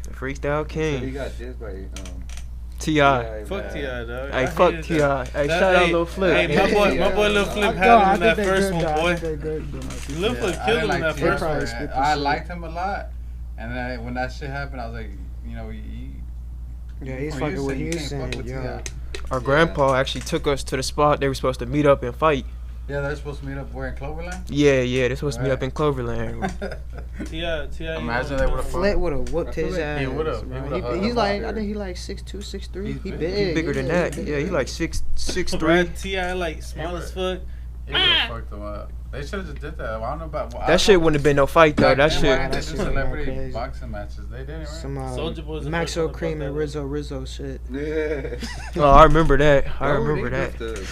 The Freestyle So he King. got this by T.I. Fuck T.I., dog. Hey, I fuck hated T.I. that. Hey, That- shout out hey, Lil Flip. Hey, my boy Lil Flip had him in that first one, boy. Lil Flip I killed didn't him in that T.I. first one. for it. I liked him a lot, and then when that shit happened, I was like, you know, Yeah, he's from fucking with Houston, you can't Houston. fuck with Yeah. T.I. Our grandpa actually took us to the spot they were supposed to meet up and fight. Yeah, they're supposed to meet up where in Cloverland. Yeah, they're supposed to meet up in Right. Cloverland. T.I. Imagine they would've Flip would have whooped I feel his like ass. he would've. He bro. would've He- hurt he's him like, out I there. think he like 6'2", 6'3". He's He big. big. He bigger than yeah, that. Yeah, he like 6'3". Brad T.I. like small as fuck. He would have fucked him up. They should have just did that. I don't know about That shit wouldn't have been no fight though. That Why shit. didn't they That do shit celebrity crazy. boxing matches? They didn't, right? Some Soulja Boy's the Maxo first one Cream about and that, Rizzo shit. Yeah. Oh, I remember that. I remember that.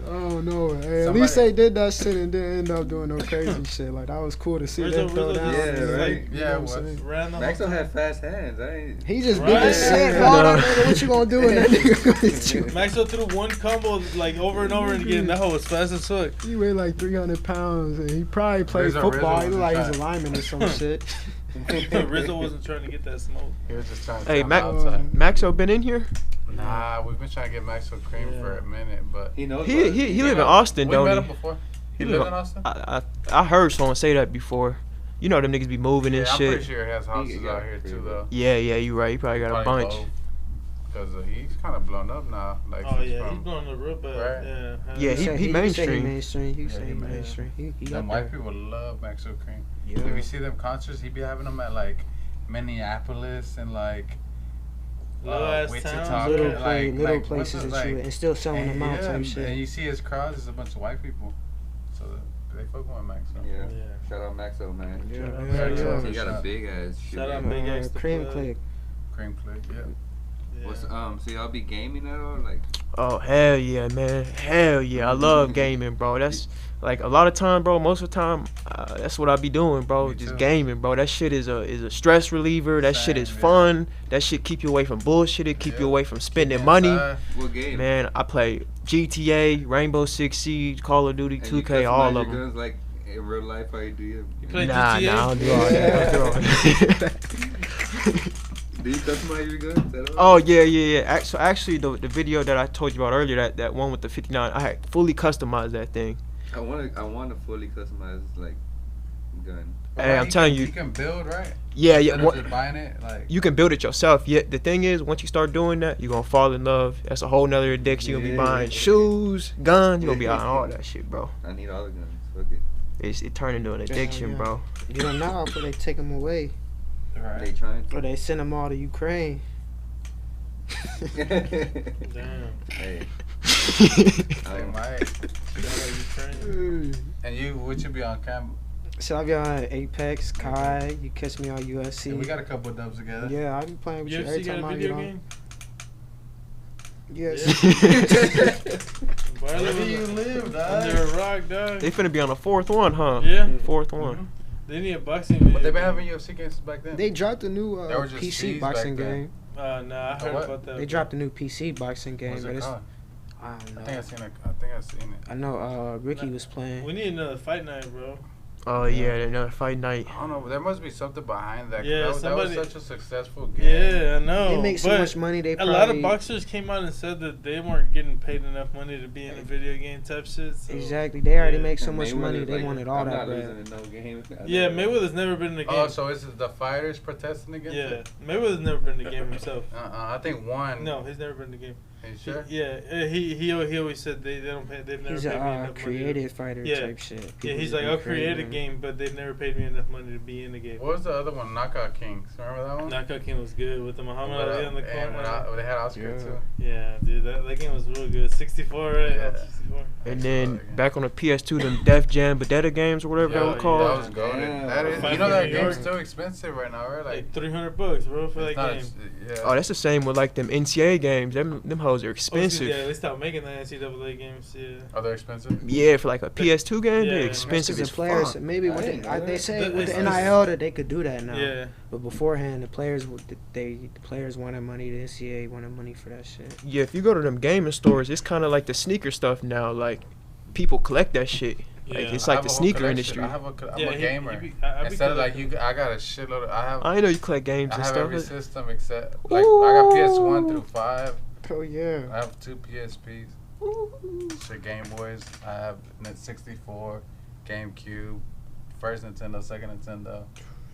Oh no! Hey, at Somebody- least they did that shit and didn't end up doing no crazy shit. Like that was cool to see Rizzo- them throw Rizzo down. just- Yeah, and, right. like, you Yeah, know it what was. I'm saying? Random. Maxo had fast hands. I ain't. He just big Right. as shit. Yeah. Bro. I don't know what you gonna do when that nigga gets you. Maxo threw one combo like over and over again. That hoe was fast as fuck. He weighed like 300 pounds and he probably played Rizzo- football. He Rizzo look like was he's a fat. lineman or some shit. Rizzo wasn't trying to get that smoke. He was just trying to Hey, come outside. Maxo been in here? Nah, we've been trying to get Maxwell Cream for a minute, but He knows. He live in Austin, we don't met he? him before. He live lived in Austin. I heard someone say that before. You know them niggas be moving and I'm shit. pretty sure he has houses out here too, though. Yeah, you right. He probably got a bunch. Because he's kind of blown up now. Like, Oh yeah, he's blown up real bad. Right? Yeah, he mainstream. You say he mainstream. He Them up white there. people love Maxwell Cream. Yeah. If you see them concerts, he be having them at like Minneapolis and like Little ass Wichita, towns. Little places that you and still selling them out type and shit. you see his crowd is a bunch of white people, so they fuck with Maxwell. Yeah. Shout out Maxo, man. Yeah. He got a big ass. Shout out Big X. the Cream plug. Click. Cream Click, yeah. Yeah. What's so y'all be gaming at all? Like, Oh hell yeah, man. Hell yeah. I love gaming, bro. That's like a lot of time, bro. Most of the time, that's what I be doing, bro. Me Just too. gaming, bro. That shit is a stress reliever. That shit is Same, yeah. fun. That shit keep you away from bullshit. It keep you Yeah. away from spending money. Inside. what game? Man, I play GTA, Rainbow Six Siege, Call of Duty, And you 2K, all customize of your them. guns like in real life? How you do you? You play Nah, GTA? I don't do all that. I don't do all that. Do you customize your guns at all? Oh yeah. So actually, the video that I told you about earlier, that one with the 59, I had fully customized that thing. I want to fully customize like gun. Hey, I'm telling You can build, right? Yeah. Instead of What, just buying it, like. you can build it yourself. Yet the thing is, once you start doing that, you're gonna fall in love. That's a whole nother addiction. You're gonna be buying shoes, guns. You're gonna be on all that shit, bro. I need all the guns. Fuck it. It turned into an addiction, yeah. bro. You don't know, but they take them away. They Right. trying Or they send them all to Ukraine. to. Damn. Hey. They might. Shout out Ukraine. And you, would you be on cam? So I be on Apex, Kai. You catch me on UFC. Yeah, we got a couple of dubs together. Yeah, I be playing with you every UFC got time a I video get on. game? Yes. Boy, I Where live do you live, dog? under a rock, dog. They finna be on the fourth one, huh? Yeah. Fourth one. They need a boxing video. But they've been game. having UFC games back then. They dropped a new They were just PC C's boxing back then. game. Nah, I heard what? about that. They dropped a new PC boxing game, What's but it it's called? I don't I know. think I seen it. I know Ricky Nah. was playing. We need another fight night, bro. Oh yeah, another fight night. I don't know. There must be something behind that. 'cause Yeah, that was somebody- such a successful game. Yeah, I know. They make so but much money. They a probably, lot of boxers came out and said that they weren't getting paid enough money to be in a video game type shit. So. Exactly. They already Yeah. make so And much money. Mayweather's They like, wanted all I'm that not bread. losing in no game. Yeah, Mayweather's never been in the game. Oh, so is it the fighters protesting against Yeah, it? Mayweather's never been in the game himself. I think one. No, he's never been in the game. Are you sure? Yeah, he always said they don't pay. They've never He's paid me a enough money. creative fighter Yeah. type shit. Yeah, People he's just like, be I'll create a creating. game, but they've never paid me enough money to be in the game. What was the other one? Knockout Kings. Remember that one? Knockout King was good with the Muhammad Ali on the And corner. they had Oscar Yeah. too. Yeah, dude, that game was real good. 64, right? Yeah. 64. And then back on the PS2, them Def Jam Vendetta games or whatever they Yeah, were yeah. That called. was goated. Yeah. That is, Fight you know for that New game's York. still expensive right now, right? Like $300, bro, for that it's not game. yeah. Oh, that's the same with like them NCAA games. Them hoes are Oh, expensive. yeah, they stopped making the NCAA games. Yeah. Are they expensive? Yeah, for like a PS2 game, Yeah. they're That's expensive Because as the players, fuck. maybe I with didn't know they that. say The- with the it's- NIL that they could do that now. Yeah. But beforehand, the players the players wanted money. The NCAA wanted money for that shit. Yeah, if you go to them gaming stores, it's kind of like the sneaker stuff now. Like people collect that shit. Like Yeah. it's I like have the a whole sneaker collection. industry. I'm Yeah, a gamer. I be Instead of like collecting. I got a shitload. I I know you collect games have and stuff. every system except like I got PS1 through 5. Oh yeah. I have 2 PSPs. Shit, Game Boys. I have N64, GameCube, first Nintendo, second Nintendo.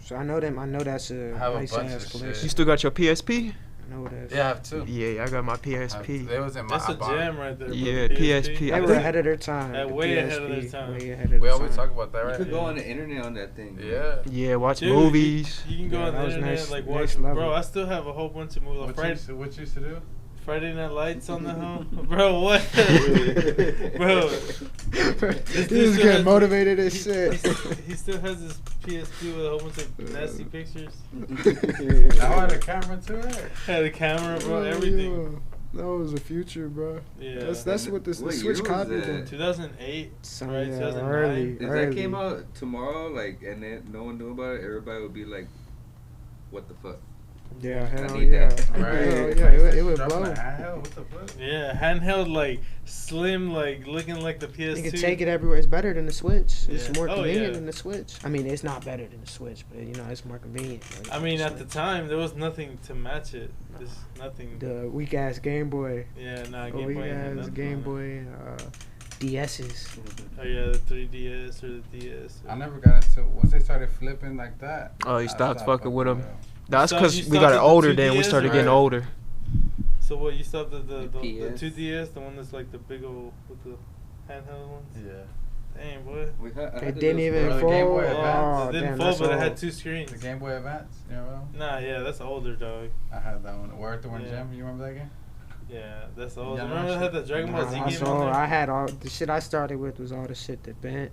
So I know them. I know that's a I have a nice bunch ass of collection. shit. You still got your PSP? I know that. Yeah, I have 2. Yeah, I got my I have PSP. 2. It was in my That's a I bought it. jam right there. bro, Yeah, the PSP. They were ahead of their time. Yeah, the way ahead of PSP, their time. Way ahead of We their always time. talk about that, You right? could go on the internet on that thing. Yeah. Yeah, watch Dude, movies. You can go Yeah, on the that was internet, nice- like nice watch. level. Bro, I still have a whole bunch of movies. What you used to do? Friday Night Lights on the home. Bro, what? Bro. This dude is still getting has- motivated as shit. He still has his PSP with a whole bunch of nasty pictures. I had a camera too, right? Had a camera, bro, Oh, everything. yeah. That was the future, bro. Yeah. That's what the What year Switch was copied. that? 2008, So, right? yeah, 2009. early. If that came out tomorrow, like, and then no one knew about it, everybody would be like, "What the fuck?" Yeah, hell need yeah. that. Hell yeah, it would Dropping blow. a handheld, what the fuck? Yeah, handheld, like slim, like looking like the PS2. You can take it everywhere. It's better than the Switch. It's Yeah. more Oh, convenient yeah. than the Switch. I mean, it's not better than the Switch, but you know, it's more convenient. I mean, at the time, there was nothing to match it. There's nothing. the weak ass Game Boy, Yeah, nah, Game weak Boy. ain't had ass nothing Game on it. Boy, DS's. Oh yeah, the 3DS or the DS. I never got into once they started flipping like that. Oh, you I stopped fucking with 'em. them. That's So because you we stopped got at it the older then. We 2DS, started getting right? older. So what? You stopped at the PS? 2DS, the one that's like the big old with the handheld ones. Yeah. Damn, boy. It didn't even the fold. Game Boy Yeah, Advance. Oh, it didn't damn, fold, that's but it had old. 2 screens. The Game Boy Advance. You know? Nah, yeah, that's older, dog. I had that one. Where the one Yeah. Jim? You remember that game? Yeah, that's old. Yeah, Remember that I had the shit- Dragon Ball Z Nah, game so on there? I had all the shit I started with was all the shit that bent.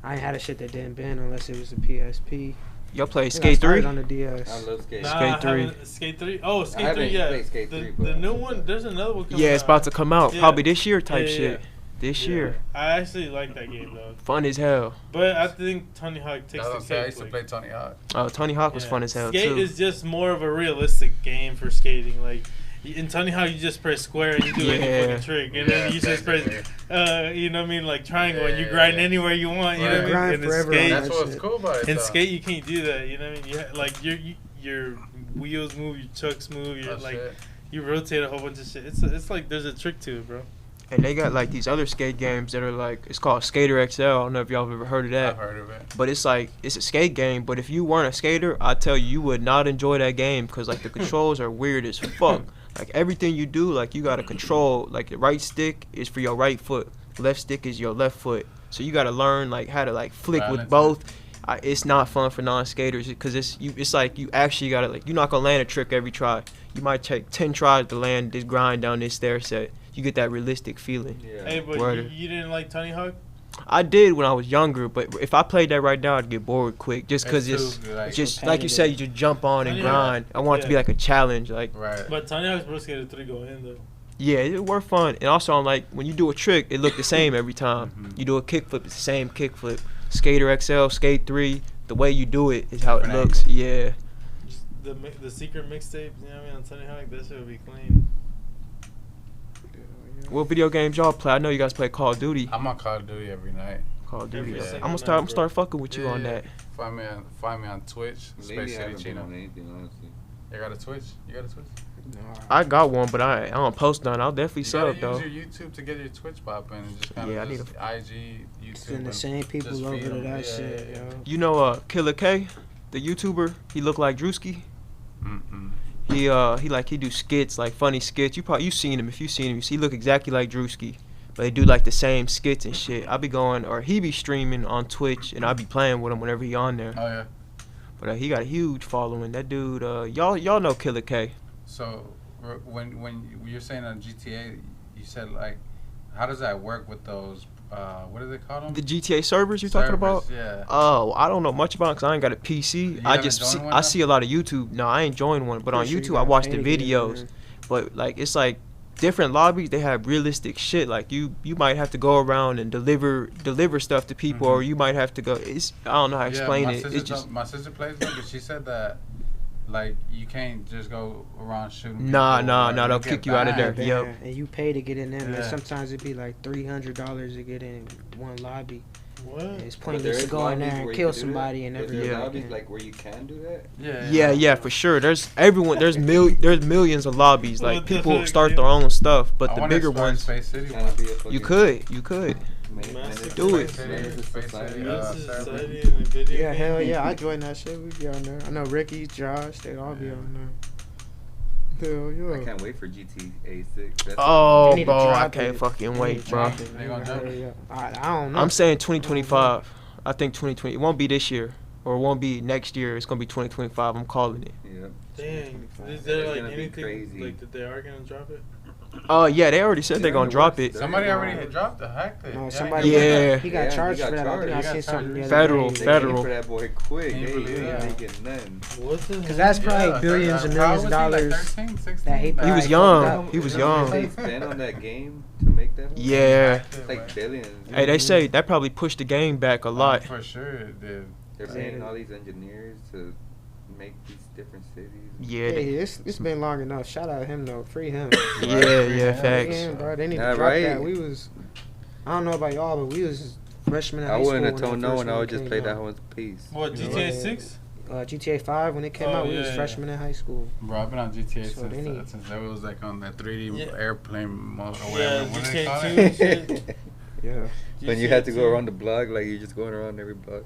I ain't had a shit that didn't bend unless it was a PSP. Y'all played I Skate 3? started on the I DS. love Skate. Nah, Skate I 3. haven't- Skate 3? Oh, Skate haven't 3, yeah. played Skate the, 3, the but- new one, there's another one coming Yeah, it's about to come out. Yeah. Probably this year type Yeah, shit. yeah. This Yeah. year. I actually like that game, though. Fun as hell. But I think Tony Hawk takes the I cake. used to like- play Tony Hawk. Oh, Tony Hawk was Yeah. fun as hell Skate too. is just more of a realistic game for skating. Like in Tony Hawk, you just press square and you do any Yeah. fucking trick, and then you just press, you know what I mean, like triangle, and you grind anywhere you want. You know what I mean? Grind And in forever on skate, that That's what's shit. cool about it. in though. skate, you can't do that. You know what I mean? You like your wheels move, your chucks move, you're Oh, like shit. you rotate a whole bunch of shit. It's like there's a trick to it, bro. And they got like these other skate games that are like, it's called Skater XL. I don't know if y'all have ever heard of that. I've heard of it. But it's like, it's a skate game, but if you weren't a skater, I tell you, you would not enjoy that game because like the controls are weird as fuck. Like everything you do, like you gotta control, like the right stick is for your right foot, left stick is your left foot. So you gotta learn like how to like flick with Balance both. It's not fun for non-skaters because it's like you actually gotta like, you're not gonna land a trick every try. You might take 10 tries to land this grind down this stair set. You get that realistic feeling. Yeah. Hey, but Word. you didn't like Tony Hawk? I did when I was younger, but if I played that right now, I'd get bored quick. Just because It's it's too, like, just like you said, you just jump on and Tony Hawk, grind. I want it to be yeah. like a challenge. Like Right. But Tony Hawk's Pro Skater 3 go in though. yeah, it worked fun. And also, I'm like when you do a trick, it look the same every time. You do a kickflip, it's the same kickflip. Skater XL, Skate 3, the way you do it is how it Different looks. angles. Yeah. Just the secret mixtape, you know what I mean, on Tony Hawk, that shit would be clean. What video games y'all play? I know you guys play Call of Duty. I'm on Call of Duty every night. Call of Duty. Every I'm single gonna night, start bro. fucking with you on that. Find me on Twitch. Lately, Space I City haven't been Chino. on anything, honestly. You got a Twitch? You got a Twitch? I got one, but I don't post none. I'll definitely You sub gotta though. use your YouTube to get your Twitch popping and just kind Yeah, I of need just IG, YouTube. Send the and same people just over feed to 'em. that Yeah, shit, yeah, yo. You know Killer K, the YouTuber. He look like Drewski. Mm-mm. He do skits, like funny skits. You seen him. If you seen him, he look exactly like Drewski. But they do like the same skits and shit. I be going, or he be streaming on Twitch, and I be playing with him whenever he on there. Oh yeah. But he got a huge following. That dude, y'all know Killer K. So when you're saying on GTA, you said like, how does that work with those? What do they call them? The GTA servers you're talking about? Yeah. Oh, I don't know much about it 'cause I ain't got a PC. You I haven't just joined one I though? see a lot of YouTube. No, I ain't joined one, but on Pretty sure YouTube you I gotta watch pay the to get in videos. there. But like it's like different lobbies, they have realistic shit. Like you might have to go around and deliver stuff to people, or you might have to go. I don't know how to explain it. It's just my sister plays it, but she said that like you can't just go around shooting. Nah, people, nah, or nah, you they'll get kick you out of there. banned. Yep. And you pay to get in there, man. Yeah. Sometimes it'd be like $300 to get in one lobby. What? It's But pointless to is go in there lobbies and where you kill can do that? somebody and Is there everything. lobbies like where you can do that? Yeah, for sure. There's millions of lobbies. Like What the people heck, start dude? their own stuff, but I the wanna bigger start ones, Space City Can it one. be a fucking you could. Do it. Space City, Menace server. Society and the video Yeah, game? hell yeah. I joined that shit. We'd be on there. I know Ricky, Josh, they'd all be on there. Hell I yeah. can't wait for GTA 6. That's Oh, They need to bro, I drop can't it. fucking They need wait, to bro. drop it, They gonna man. drop Hell it? yeah. I don't know. I'm saying 2025. I think 2020. It won't be this year, or it won't be next year. It's gonna be 2025. I'm calling it. yeah. Dang. Is It's there like gonna be anything crazy. like that they are gonna drop it? Yeah, they already said they're gonna drop it. Somebody already had dropped the hack it. No, somebody Yeah. he got Yeah, he charged got for that. I think I charged. seen He got something the other Federal, day. They federal. came for that boy quick. Can you They believe ain't that? making none. What the Because that's probably Yeah, billions and how millions was of he, like dollars 13, 16? that he He probably was young. fucked up. He was You know how much young. They spent on that game to make that. Yeah. It's like billions. Hey, they say that probably pushed the game back a lot. For sure it did. They're paying all these engineers to make these different cities. Yeah, Hey, it's been long enough. Shout out him though. Free him. yeah, Free facts. him, bro. They need Nah, to drop right. that. We was. I don't know about y'all, but we was freshmen in I high school. wouldn't have when told that no first one. I one would just came play out. that one piece. What, GTA 6? GTA 5 when it came Oh, out, we yeah, was yeah. freshmen in high school. Bro, I've been on GTA So they need- since it was like on that 3D Yeah. airplane mode or Yeah, whatever. What do they call GTA 2 it? and shit. Yeah. When you GTA had to go 2. around the block, like you're just going around every block.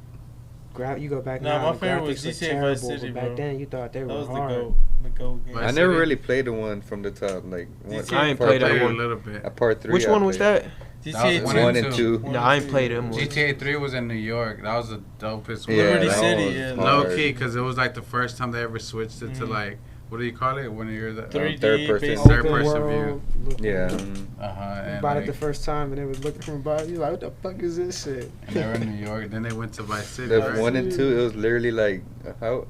You go back Nah, now. my the favorite was graphics look GTA terrible, Vice City, but back bro. then you thought they That were was the hard. GOAT. The GOAT game. Vice I never City? really played the one from the top, like GTA I ain't part played that three. a one. little bit. Part 3. Which one was that? GTA was 2. One and two. Nah, I ain't played them ones. GTA 3 was in New York. That was the dopest one. Yeah, Liberty that City, was yeah. Low hard. key, because it was like the first time they ever switched it to Mhm. like, what do you call it? When you're the 3D third person. based- Third Open person world, looking- Yeah. and You bought it like, the first time and it was looking from above. You like, what the fuck is this shit? and they were in New York. Then they went to Vice City. The Right? 1 and 2, it was literally like how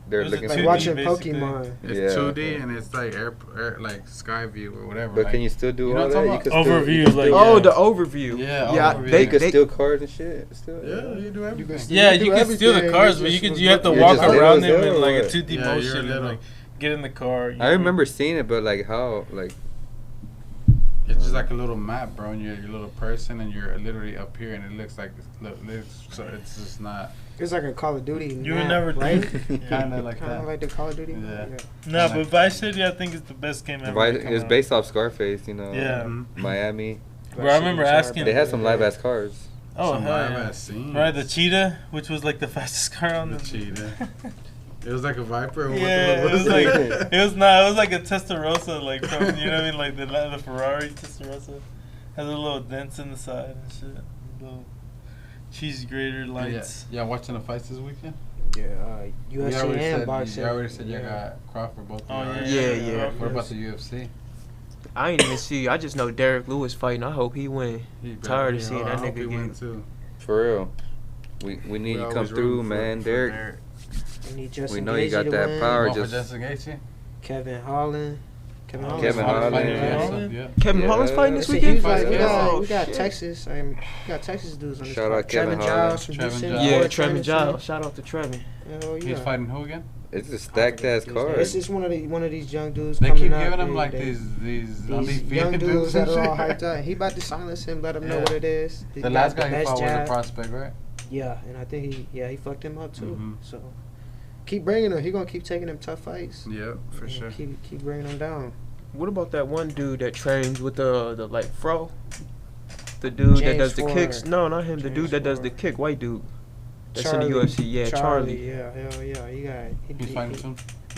they're It was a looking Like 2D for. watching basically. Pokemon. It's Yeah. 2D and it's like air like sky view or whatever. But like, can you still do You know all what that? I'm You talking can about? still, you Overview, can like- still, Oh, Yeah. the overview. Yeah, yeah. overview. They, you can they, steal cars and shit. Still, Yeah, you do everything. Yeah, do you can steal the everything, cars, you but just you have to was walk looking- around You're them just in like a little. 2D Yeah, you're motion and little. like get in the car. I remember seeing it, but like how, like It's just like a little map, bro, and you're a little person, and you're literally up here, and it looks like so it's just not It's like a Call of Duty. You would map, never right? kind of like Kind of that. like the Call of Duty. Yeah. No, but Vice City I think is the best game ever. right, to come it was out. based off Scarface, you know. Yeah. Miami. Bro, I remember asking- They had some live ass cars. Oh Some hell live yeah! ass scenes. Right, the cheetah, which was like the fastest car on The the cheetah. It was like a Viper. Or Yeah, what it was the- like it was not. It was like a Testarossa, like from you know what I mean, like the Ferrari Testarossa has a little dents in the side and shit. Little cheese grater lights. Yeah, watching the fights this weekend. Yeah, You UFC already and said- boxing. You already said you Yeah. got Crawford both. Oh of yeah, you, Yeah, right? yeah. What about the UFC? I ain't even see. I just know Derek Lewis fighting. I hope he win. Tired of seeing that I hope nigga he win get- too. For real. We need you to come always through, rooting for- man, for Derek. We need Justin We know you Gaethje got to that win. power. Going for just Justin Gaethje? Kevin Holland. Kevin Holland. Kevin Holland, yeah. Yeah. Kevin Yeah. Holland's fighting this See, weekend. he's like, we Yeah. got, Oh, we got shit. Texas. I mean, we got Texas dudes on this Shout card. out Kevin Trevin Holland. Giles from Trevin Houston. Giles. Yeah, Ford Trevin Training Giles. Shout out to Trevin. Center. Hell yeah. He's fighting who again? it's a stacked ass It's card. just one of these young dudes They coming keep up. giving him They- like they- these these undefeated young dudes that and are all shit. hyped up. He about to silence him, let him know Yeah. what it is. He The got last guy he best fought was a jab. prospect, right? Yeah, and I think he fucked him up too. Mhm. So keep bringing him. He gonna keep taking them tough fights. Yep, for And sure. Keep bringing them down. What about that one dude that trains with the like fro? The dude that James does the Ford. kicks. No, not him. The James dude that does the Ford. kick. White dude. That's Charlie. in the UFC. Yeah, Charlie. Yeah, hell yeah. He's fighting soon.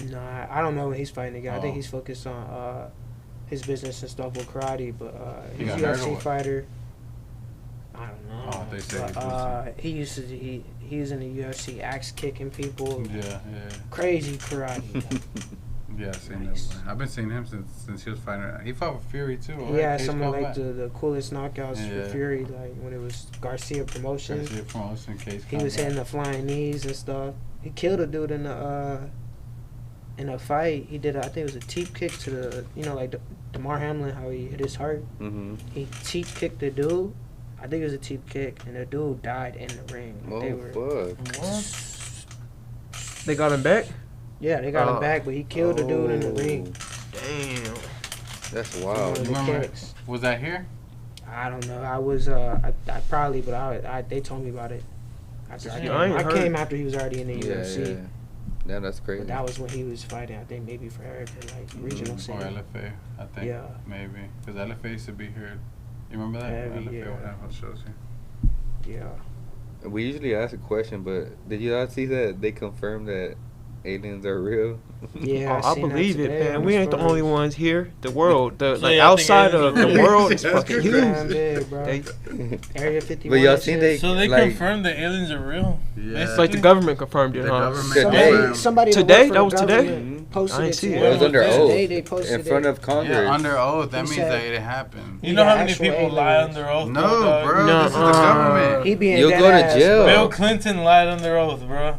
Nah, I don't know when he's fighting again. I think Oh. he's focused on his business and stuff with karate, but He he's got a hurt or UFC what? fighter. I don't know. Oh, they say but, he used to he was in the UFC axe kicking people. Yeah. Crazy karate. Yeah, I've seen Nice. him. I've been seeing him since he was fighting. He fought with Fury too. Right? Yeah, Cage some of like combat. the coolest knockouts Yeah. for Fury, like when it was Garcia Promotions. Garcia promotion, Cage He was combat. hitting the flying knees and stuff. He killed a dude in a fight. He did I think it was a teep kick to the like DeMar Hamlin, how he hit his heart. Mm-hmm. He teep kicked the dude. I think it was a teep kick, and the dude died in the ring. They were, Fuck. They got him back. yeah, they got Oh. him back, but he killed the dude in the ring. Damn. That's One wild. of the Remember- kicks. Was that here? I don't know. I was I probably, but I they told me about it. I I ain't heard. came after he was already in the Yeah, UFC. yeah. Yeah, that's crazy. But that was when he was fighting. I think maybe for like regional Or scene. LFA, I think. Yeah. Maybe. Because LFA used to be here. You remember that? Heavy, LFA yeah. would have on shows here. Yeah. We usually ask a question, but did you not see that they confirmed that aliens are real? Yeah, I seen that believe it, today man. on We the ain't the only stories. ones here. The world, Yeah, I like think outside of aliens the are world, real. is fucking huge. Damn big, bro. They, Area 51. But y'all and seen shit. they So they like, confirmed the aliens are real. Yeah. Basically? like the government confirmed it, The huh? government Today. Somebody that Today? worked for That was the today? government posted I ain't it see it. today. It was under Today oath They posted in front it. of Congress. Yeah, under oath. That He means said- that it happened. You know how Yeah, many actual people lie aliens. under oath? No, dog? bro. No, This is the government. He being You'll dead go to ass, jail. bro. Bill Clinton lied under oath, bro.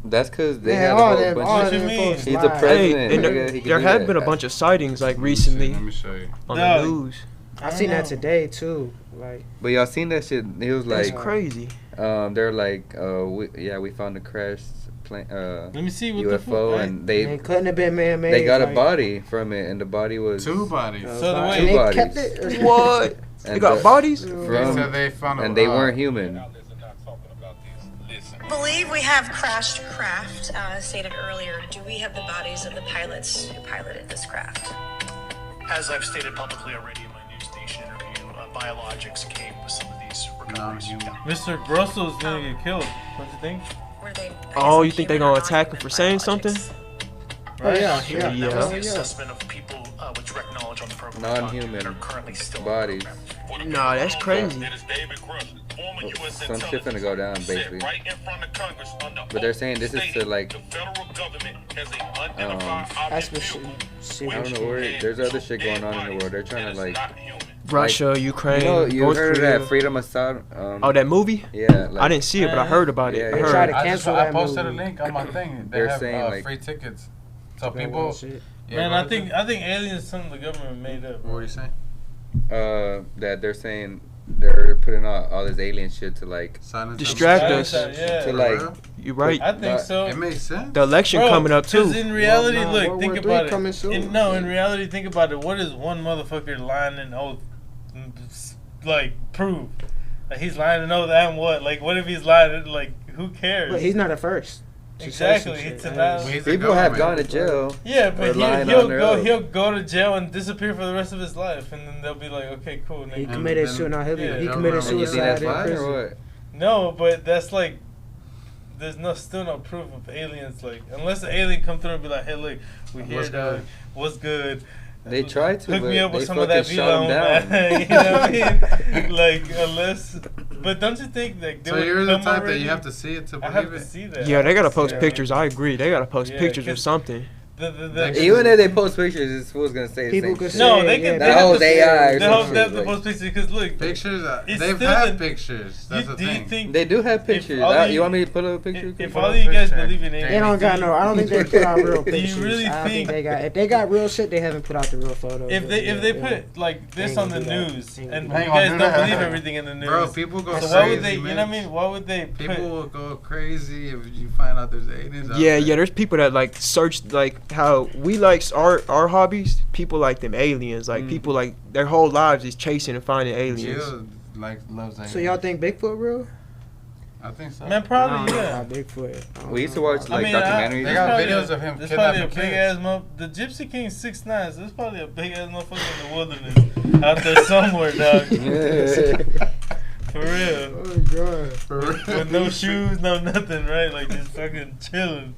That's because they Man, had a all whole them, bunch all of What you them mean? folks He's lie. the president. Hey, and Nigga, he can there do had that. been a bunch of sightings like Let me see, recently Let me show you. on Dog. the news. I seen that today too. Like, But y'all seen that shit? He was That's like, crazy. they're like, we found a crashed plane, Let me see what the UFO, fuck. and It couldn't have been man-made. they got a like, body from it, and the body was 2 bodies. So the and way they bodies. kept it. What? They And got the- bodies? They from, said they found and they weren't human. I believe we have crashed craft. Stated earlier, do we have the bodies of the pilots who piloted this craft? As I've stated publicly already in my news station interview, biologics came with some of these recoveries. Non-human. Mr. Grosso's gonna get killed. Don't you think? Were they? Oh, you think they gonna attack him for saying something? Oh yeah, That was yeah. the assessment of people with direct knowledge on the program. Non-human that are currently still bodies. Nah, that's crazy. Some shit finna go down, basically. But they're saying this is to like, That's what shit. I don't know where. There's other shit going on in the world. They're trying to like. Russia, Ukraine, You know, you North heard of Korea. that Freedom Assad? Oh, that movie? Yeah. Like, I didn't see it, but I heard about it. Yeah, I yeah. heard. tried to I cancel that posted movie. a link on my thing. They They're have saying, like- free tickets. So People, people. shit. Yeah, Man, what I is think it? aliens is something the government made up. What were you saying? that they're saying they're putting out all this alien shit to like, Silence. Distract them. us. Yeah. to like. You right. I think so. It makes sense. The election Bro, coming up too. 'cause in reality, Well, nah, look, World think War about III coming soon. in reality, think about it. What is one motherfucker lying an oath like prove? Like he's lying an oath and what? Like what if he's lying? Like who cares? But he's not at first. to say some Exactly. shit. It's about He's the People have government. gone to jail. yeah, but Or lying he'll on their go oath. he'll go to jail and disappear for the rest of his life, and then they'll be like, okay, cool. He Nigga. committed then- suicide. No, yeah, he don't committed remember. You think that's suicide in fine prison. or what? No, but that's like, there's still no proof of aliens. Like, unless an alien come through and be like, hey, look, we here, What's dog. good? What's good? They tried to, Hook but me up with they some of that fucking shot Vila, him man. down. You know what I mean? Like, unless, but don't you think like they So would you're the come type that already? you have to see it to I have believe to it. see that. Yeah, they gotta post Yeah. pictures. I agree. They gotta post Yeah, pictures or 'cause- something. Even if they post pictures, this fool's gonna say the People same could shit. No, say, they yeah, can. That They have whole to, AI or they some have shit, to like- post pictures because look, Pictures. It's They've still had the- pictures. That's the do you thing. think They do have pictures. all You you- want me to put up a picture? if put all up of you guys picture. believe in aliens, They don't got no. I don't think they put out real Do you pictures. really I don't think- think they got. If they got real shit, they haven't put out the real photos. If they Yeah. put like this Ain't on gonna the do that. news, Ain't and gonna you do that. guys Ain't don't gonna do believe that. everything in the news, Bro, people go so crazy. why would they? You know what I man. mean? Why would they? People Put, will go crazy if you find out there's aliens. out Yeah, there. yeah. There's people that like search like how we like our hobbies. People like them aliens. Like people like their whole lives is chasing and finding aliens. Jill like loves aliens. So y'all think Bigfoot real? I think so. man, I probably don't know yeah. about Bigfoot. I don't We used to know watch about like I documentaries. They there's got probably videos of him There's probably a kidnapping big kids. ass the Gypsy King 6'9". So there's probably a big ass motherfucker in the wilderness out there somewhere, dog. For real. Oh god. With no shoes, no nothing, right? Like just fucking chilling.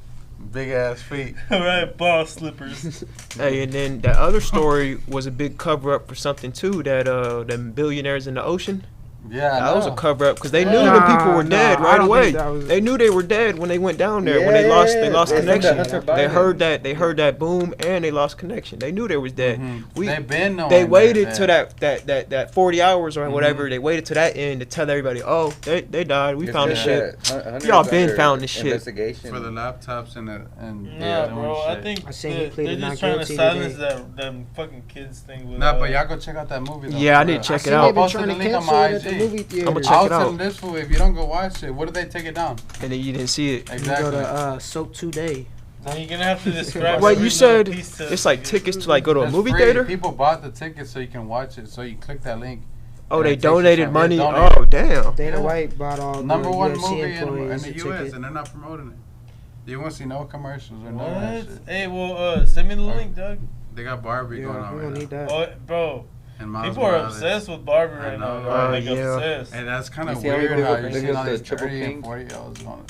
Big ass feet. Alright, ball slippers. Hey, and then that other story was a big cover up for something too. That them billionaires in the ocean. Yeah, That was a cover up because they knew Nah, the people were dead nah, I right don't away. think that was- They knew they were dead when they went down there. When Yeah, they lost they connection. Hunter They Biden. heard that boom and they lost connection. They knew they was dead. They've been knowing They they're waited dead. to that 40 hours or whatever. They waited to that end to tell everybody, oh, they died. We found the shit. Y'all been found this shit. Investigation. for the laptops and Nah, doing bro, I shit. think I seen he they're pleaded just not trying to guilty silence today. that fucking kids thing with Nah, but y'all go check out that movie though. Yeah, I for need real. to check it See, out. they've been Posted trying to the link on cancel my it at the IG. movie theater. I'ma check I was it out. telling this fool, if you don't go watch it, what did they take it down? And then you didn't see it. You Exactly. go to Soap Today. Then you're gonna have to describe. Wait, every you said little piece to- it's like tickets to like go to a It's movie free. theater? People bought the tickets so you can watch it. So you click that link. Oh, and they it takes you donated some- money. yeah, donated. Oh, damn. Dana Yeah. White bought all Number the one UFC movie in employees the a U.S. ticket. and they're not promoting it. You won't see no commercials or none of What? that shit. Hey, well, send me the link, Doug. They got Barbie Yeah, going we on don't right need now. that. Oh, bro, And Miles people are Morales. obsessed with Barbie I right know, now. right? Like yeah. obsessed. And that's kind You of see how weird many how people you're bring seeing up all the these triple 30 and pink? 40-year-olds going,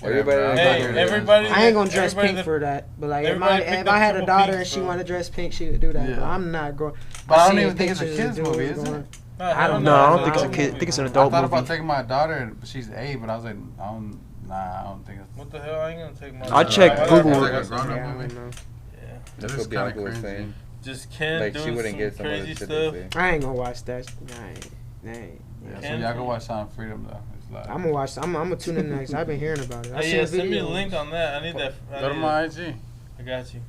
Everybody- whatever. Hey, I'm everybody- I ain't gonna dress Everybody pink that- for that, but like if everybody picked I up had a triple daughter pink, and she bro. wanted to dress pink, she could do that. Yeah. But I'm not going. But I don't seen even think it's a pictures kids of dudes movie, is it? going- I don't No, know. I don't It's think it's an a kid. I adult think it's an I adult thought about movie. taking my daughter, but she's 8, but I was like, I don't think it's. What the hell? I ain't gonna take my. I checked I Google. gotta Like a watch grown-up it. Yeah, I movie. don't know. Yeah. That's It what is kinda Bianca was crazy. saying. Just Ken Like doing she wouldn't some get some of the crazy shit stuff. they say. I ain't gonna watch that. Nah, Yeah, so Ken- y'all go watch Sound of Freedom though. It's live. I'm gonna watch. I'm gonna tune in next. I've been hearing about it. I Hey, seen yeah, a send me a video. link on that. I need that. Go to my IG. I got you.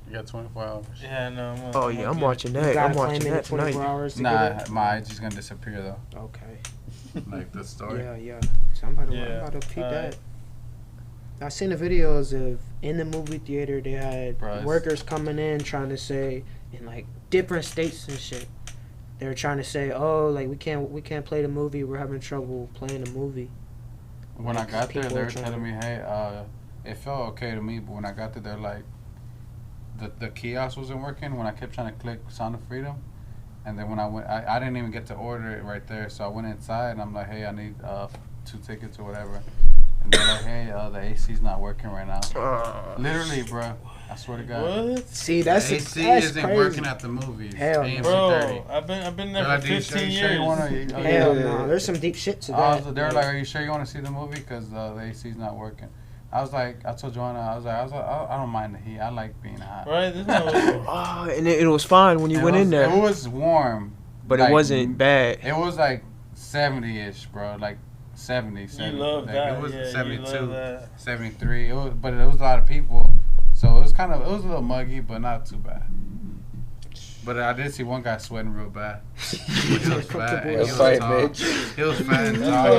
You got 24 hours. Yeah, no. Oh yeah, I'm watching You that. gotta I'm claim watching it in that 24 tonight. hours to Nah, get my IG's gonna disappear though. it. Okay. Like the story. Yeah. So I'm about to Yeah, peep alright. that. I seen the videos of in the movie theater they had workers coming in trying to say in like different states and shit. They were trying to say, oh, like we can't play the movie. We're having trouble playing the movie. When I got there, they were telling me, hey, it felt okay to me, but when I got there, they're like, the kiosk wasn't working when I kept trying to click Sound of Freedom. And then when I went, I didn't even get to order it right there. So I went inside and I'm like, hey, I need 2 tickets or whatever. And they're like, hey, the AC's not working right now. Literally, bro. I swear to God. What? See, that's the AC that's isn't crazy. working at the movies. Hell AMC no. 30. Bro, I've been there Like, for 15 years. Hell no. There's some deep shit to that. They're like, are you sure you want to see the movie? Because the AC's not working. I was like, I told Joanna, I don't mind the heat. I like being hot. Right? There's no. Oh, and it was fine when you went in there. It was warm. But it wasn't bad. It was like 70-ish, bro. Like 70. You love like, that. It was yeah, 72, 73. But it was a lot of people. So it was a little muggy, but not too bad. But I did see one guy sweating real bad. He was fat. He was tall. He was fat and tall.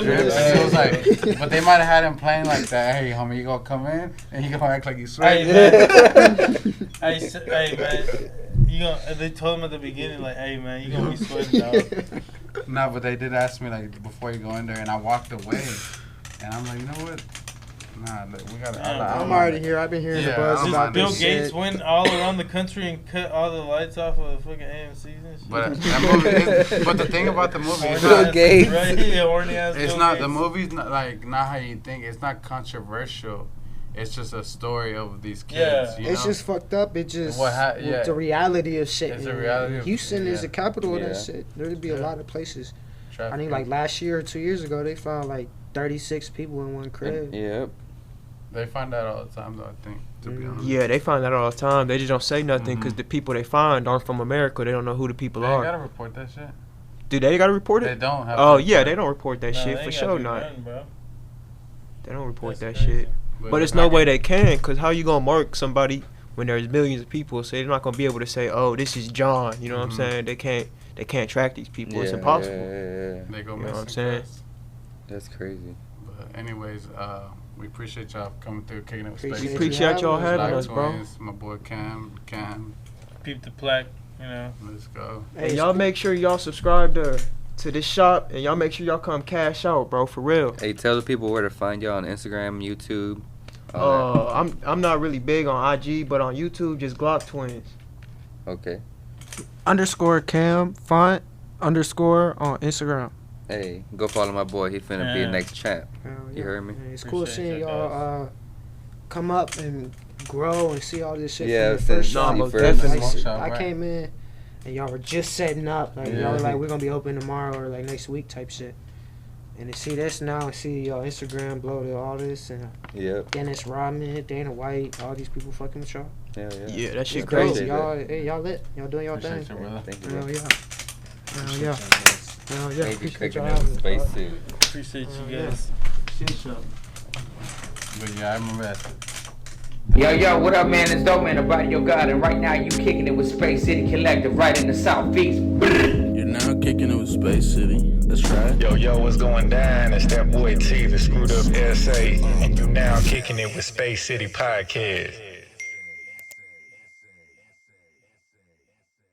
He was like, but they might have had him playing like that. Hey, homie, you gonna come in and you gonna act like you sweating. Hey, man. They told him at the beginning, like, hey, man, you gonna be sweating, dog. No, but they did ask me, like, before you go in there, and I walked away. And I'm like, you know what? Nah, look, we gotta. I'm already here. I've been hearing the buzz about Bill this Gates shit. went all around the country and cut all the lights off of fucking AMC's and shit. But that movie but the thing about the movie is Bill Gates. Right? Yeah, horny ass it's Bill not Gates. the movie's not how you think. It's not controversial. It's just a story of these kids. Yeah. You It's know? just fucked up. It just yeah. the reality of shit. It's the reality of- Houston is yeah. the capital of Yeah. that shit. There'd be a lot of places. I Traffic. think like last year or 2 years ago, they found like 36 people in one crib. Yep. They find that all the time, though. I think, to be honest. Yeah, they find that all the time. They just don't say nothing because the people they find aren't from America. They don't know who the people They are. gotta report that shit. Do they gotta report They it? don't have. Oh to yeah, report they it. don't report that Nah, shit they for ain't sure. gotta be Not. running, bro. They don't report That's that crazy. shit. But it's there's no not way gonna- they can, because how you gonna mark somebody when there's millions of people? So they're not gonna be able to say, oh, this is John. You know what I'm saying? They can't track these people. It's impossible. Yeah. They go You know what I'm missing saying? fast. That's crazy. But anyways, we appreciate y'all coming through, kicking it with Appreciate Space. you Appreciate y'all having having us, us, bro. Twins, my boy Cam. Peep the plaque, you know. Let's go. And y'all make sure y'all subscribe to this shop, and y'all make sure y'all come cash out, bro, for real. Hey, tell the people where to find y'all on Instagram, YouTube. all I'm not really big on IG, but on YouTube, just Glock Twins. that. Okay. _Cam font _ on Instagram. Hey, go follow my boy. He finna be the Yeah. next champ. Hell You yeah. heard me? Man, it's cool Appreciate seeing you y'all come up and grow and see all this shit Yeah, from the first since Nah, shop. most first. definitely. Smoke shop, I right? came in and y'all were just setting up. Like Yeah. y'all were like, we're gonna be open tomorrow or like next week type shit. And to see this now and see y'all Instagram blow to all this and Yep. Dennis Rodman, Dana White, all these people fucking with y'all. Hell yeah. Yeah, that shit It's crazy. dope. Y'all, hey, y'all lit. Y'all doing y'all thing. Appreciate you, brother. Thank you. Hell bro. yeah. Hell yeah. Hell yeah. Thank you, Appreciate kicking y'all it with having Space us, bro. City. Appreciate you Yeah. guys. But yeah, I remember that. Yo, what up, man? It's Dope Man, the body your God, and right now you kicking it with Space City Collective right in the southeast. You're now kicking it with Space City. Let's try it. Yo, what's going down? It's that boy T, the screwed up SA, and you now kicking it with Space City Podcast.